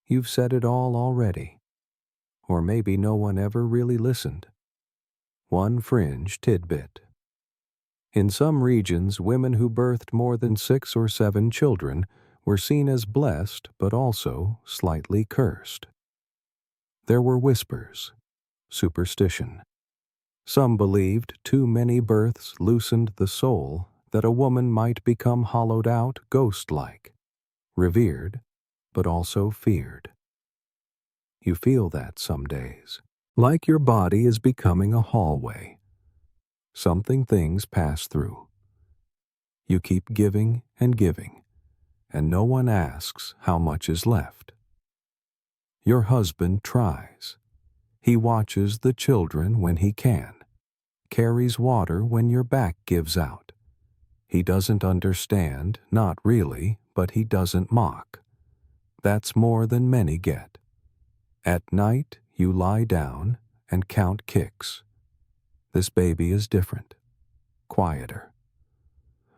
You've said it all already. Or maybe no one ever really listened. One fringe tidbit. In some regions, women who birthed more than 6 or 7 children were seen as blessed but also slightly cursed. There were whispers, superstition. Some believed too many births loosened the soul, that a woman might become hollowed out ghost-like, revered, but also feared. You feel that some days, like your body is becoming a hallway. Something things pass through. You keep giving, and no one asks how much is left. Your husband tries. He watches the children when he can, carries water when your back gives out. He doesn't understand, not really, but he doesn't mock. That's more than many get. At night, you lie down and count kicks. This baby is different, quieter.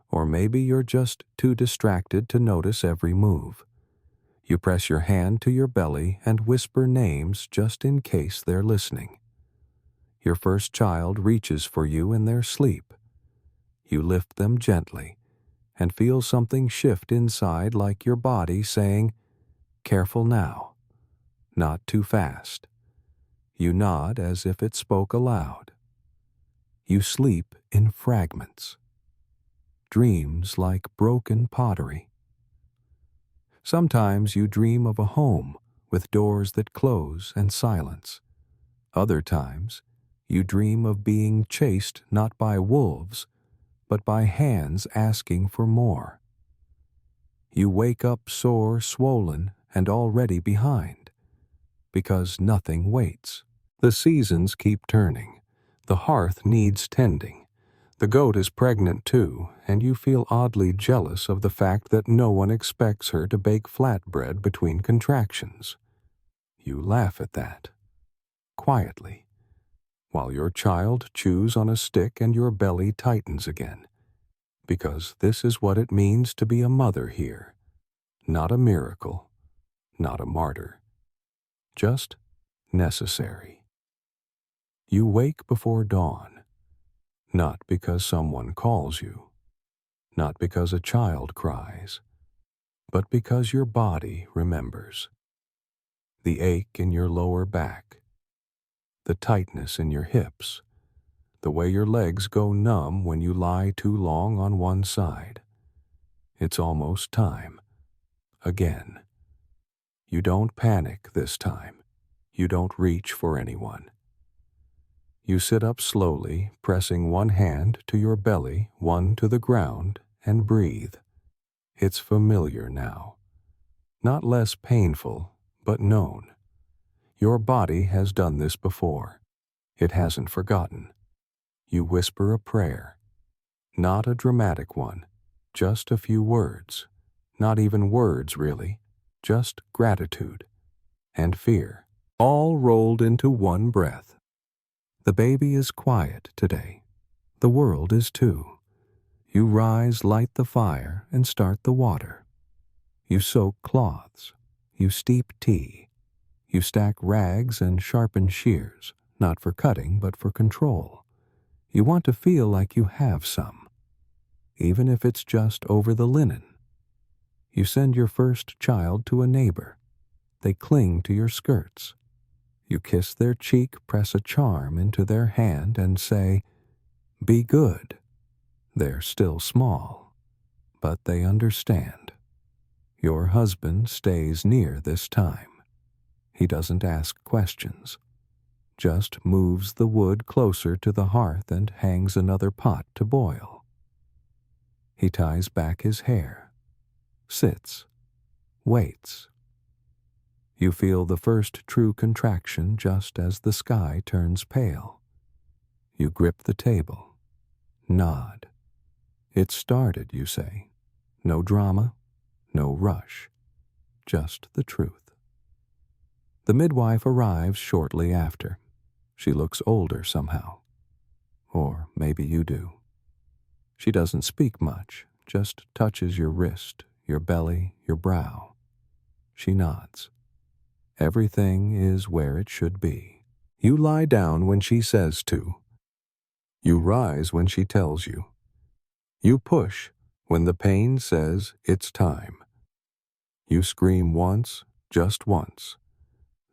Or maybe you're just too distracted to notice every move. You press your hand to your belly and whisper names just in case they're listening. Your first child reaches for you in their sleep. You lift them gently and feel something shift inside, like your body saying, "Careful now, not too fast." You nod as if it spoke aloud. You sleep in fragments. Dreams like broken pottery. Sometimes you dream of a home with doors that close and silence. Other times, you dream of being chased not by wolves, but by hands asking for more. You wake up sore, swollen, and already behind, because nothing waits. The seasons keep turning. The hearth needs tending. The goat is pregnant too, and you feel oddly jealous of the fact that no one expects her to bake flatbread between contractions. You laugh at that, quietly, while your child chews on a stick and your belly tightens again, because this is what it means to be a mother here. Not a miracle, not a martyr, just necessary. You wake before dawn, not because someone calls you, not because a child cries, but because your body remembers. The ache in your lower back, the tightness in your hips, the way your legs go numb when you lie too long on one side. It's almost time. Again. You don't panic this time. You don't reach for anyone. You sit up slowly, pressing one hand to your belly, one to the ground, and breathe. It's familiar now. Not less painful, but known. Your body has done this before. It hasn't forgotten. You whisper a prayer. Not a dramatic one, just a few words. Not even words, really. Just gratitude and fear, all rolled into one breath. The baby is quiet today. The world is too. You rise, light the fire, and start the water. You soak cloths. You steep tea. You stack rags and sharpen shears, not for cutting, but for control. You want to feel like you have some, even if it's just over the linen. You send your first child to a neighbor. They cling to your skirts. You kiss their cheek, press a charm into their hand, and say, "Be good." They're still small, but they understand. Your husband stays near this time. He doesn't ask questions, just moves the wood closer to the hearth and hangs another pot to boil. He ties back his hair, sits, waits. You feel the first true contraction just as the sky turns pale. You grip the table, nod. It started, you say. No drama, no rush, just the truth. The midwife arrives shortly after. She looks older somehow. Or maybe you do. She doesn't speak much, just touches your wrist, your belly, your brow. She nods. Everything is where it should be. You lie down when she says to. You rise when she tells you. You push when the pain says it's time. You scream once, just once.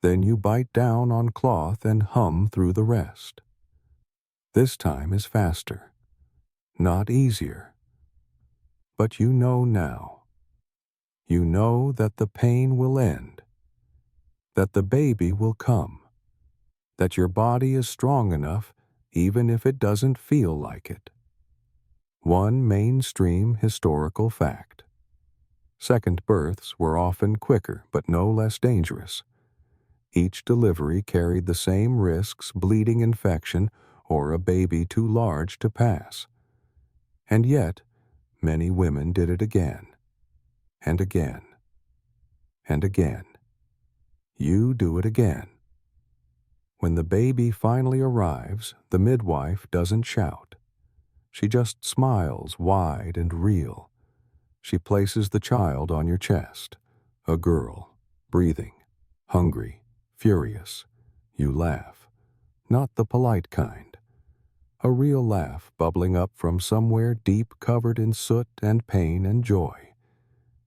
Then you bite down on cloth and hum through the rest. This time is faster, not easier. But you know now. You know that the pain will end, that the baby will come, that your body is strong enough even if it doesn't feel like it. One mainstream historical fact. Second births were often quicker but no less dangerous. Each delivery carried the same risks: bleeding, infection, or a baby too large to pass. And yet, many women did it again, and again, and again. You do it again. When the baby finally arrives, the midwife doesn't shout. She just smiles wide and real. She places the child on your chest, a girl, breathing, hungry, furious. You laugh, not the polite kind. A real laugh bubbling up from somewhere deep, covered in soot and pain and joy.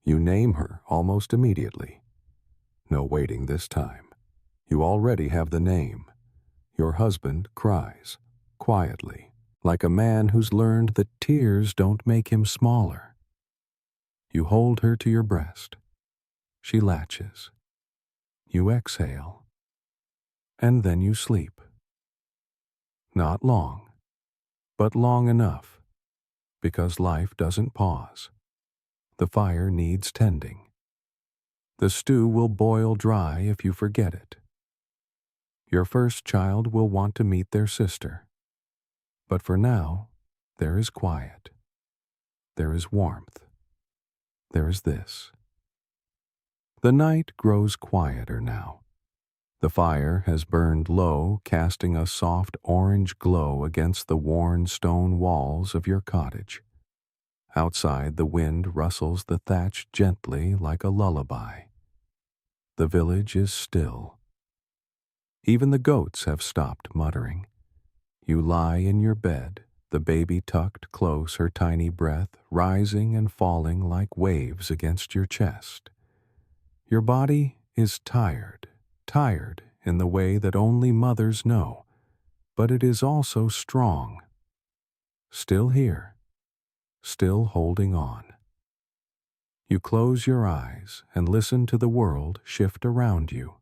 You name her almost immediately. No waiting this time. You already have the name. Your husband cries, quietly, like a man who's learned that tears don't make him smaller. You hold her to your breast. She latches. You exhale. And then you sleep. Not long, but long enough, because life doesn't pause. The fire needs tending. The stew will boil dry if you forget it. Your first child will want to meet their sister. But for now, there is quiet. There is warmth. There is this. The night grows quieter now. The fire has burned low, casting a soft orange glow against the worn stone walls of your cottage. Outside, the wind rustles the thatch gently like a lullaby. The village is still. Even the goats have stopped muttering. You lie in your bed, the baby tucked close, her tiny breath rising and falling like waves against your chest. Your body is tired in the way that only mothers know, but it is also strong. Still here, still holding on. You close your eyes and listen to the world shift around you.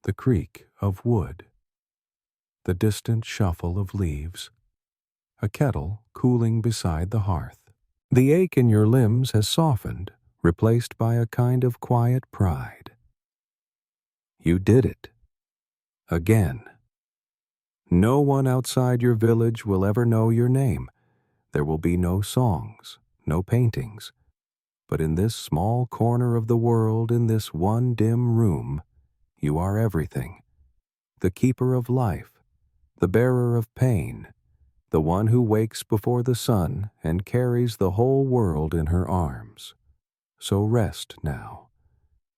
The creak of wood, the distant shuffle of leaves, a kettle cooling beside the hearth. The ache in your limbs has softened, replaced by a kind of quiet pride. You did it. Again. No one outside your village will ever know your name. There will be no songs, no paintings. But in this small corner of the world, in this one dim room, you are everything. The keeper of life, the bearer of pain, the one who wakes before the sun and carries the whole world in her arms. So rest now.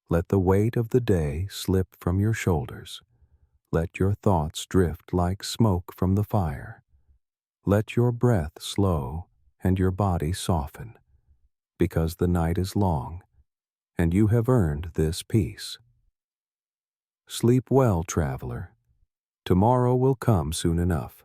Let the weight of the day slip from your shoulders. Let your thoughts drift like smoke from the fire. Let your breath slow and your body soften, because the night is long, and you have earned this peace. Sleep well, traveler. Tomorrow will come soon enough.